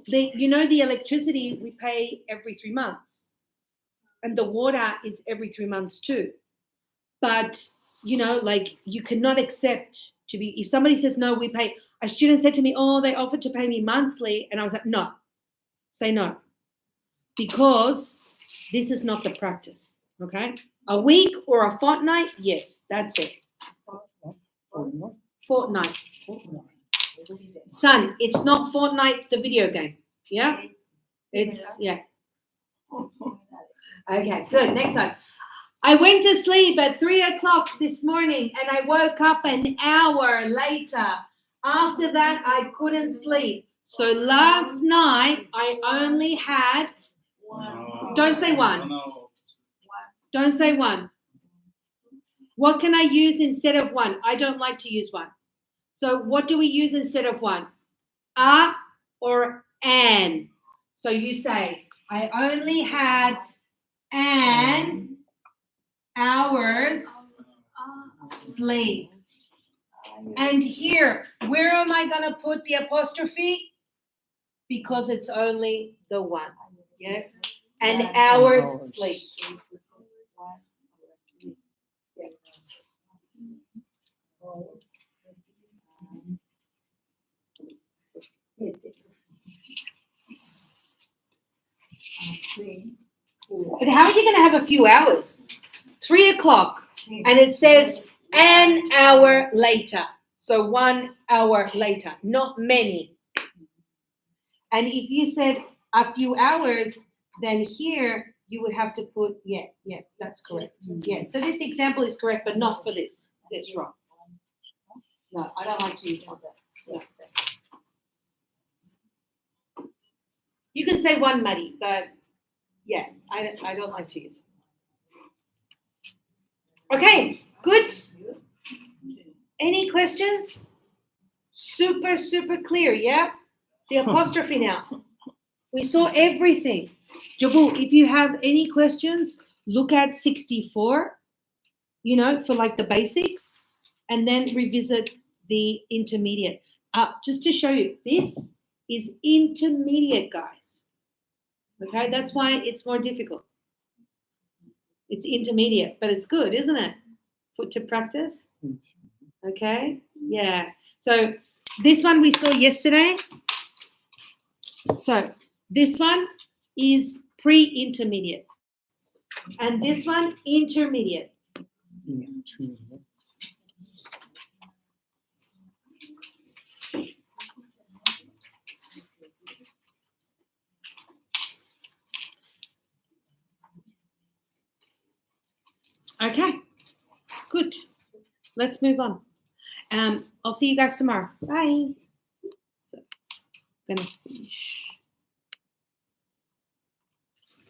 You know, the electricity we pay every 3 months. And the water is every 3 months too. But, you know, like you cannot accept to be, if somebody says, no, we pay, a student said to me, oh, they offered to pay me monthly. And I was like, no, say no. Because this is not the practice, okay? A week or a fortnight, yes, that's it. Fortnight. Son, it's not Fortnite, the video game. Yeah? It's, yeah. Okay, good. Next one. I went to sleep at 3 o'clock this morning and I woke up an hour later. After that, I couldn't sleep. So last night, I only had, don't say one. Don't say one. What can I use instead of one? I don't like to use one. So what do we use instead of one? A or an. So you say, I only had an hour's sleep. And here, where am I going to put the apostrophe? Because it's only the one. Yes? An hour's sleep. But how are you going to have a few hours? 3 o'clock. And it says an hour later. So 1 hour later, not many. And if you said a few hours, then here you would have to put, yeah, that's correct. Yeah, so this example is correct, but not for this. That's wrong. No, I don't like to use that. No. You can say one muddy, but yeah, I don't like to use it. Okay, good. Any questions? Super, super clear, yeah? The apostrophe now. We saw everything. Jabu, if you have any questions, look at 64, you know, for like the basics, and then revisit the intermediate. Just to show you, this is intermediate, guys. Okay, that's why it's more difficult. It's intermediate, but it's good, isn't it? Put to practice. Okay, yeah. So this one we saw yesterday. So this one is pre-intermediate. And this one, intermediate. Okay, good. Let's move on. I'll see you guys tomorrow. Bye. So, gonna finish.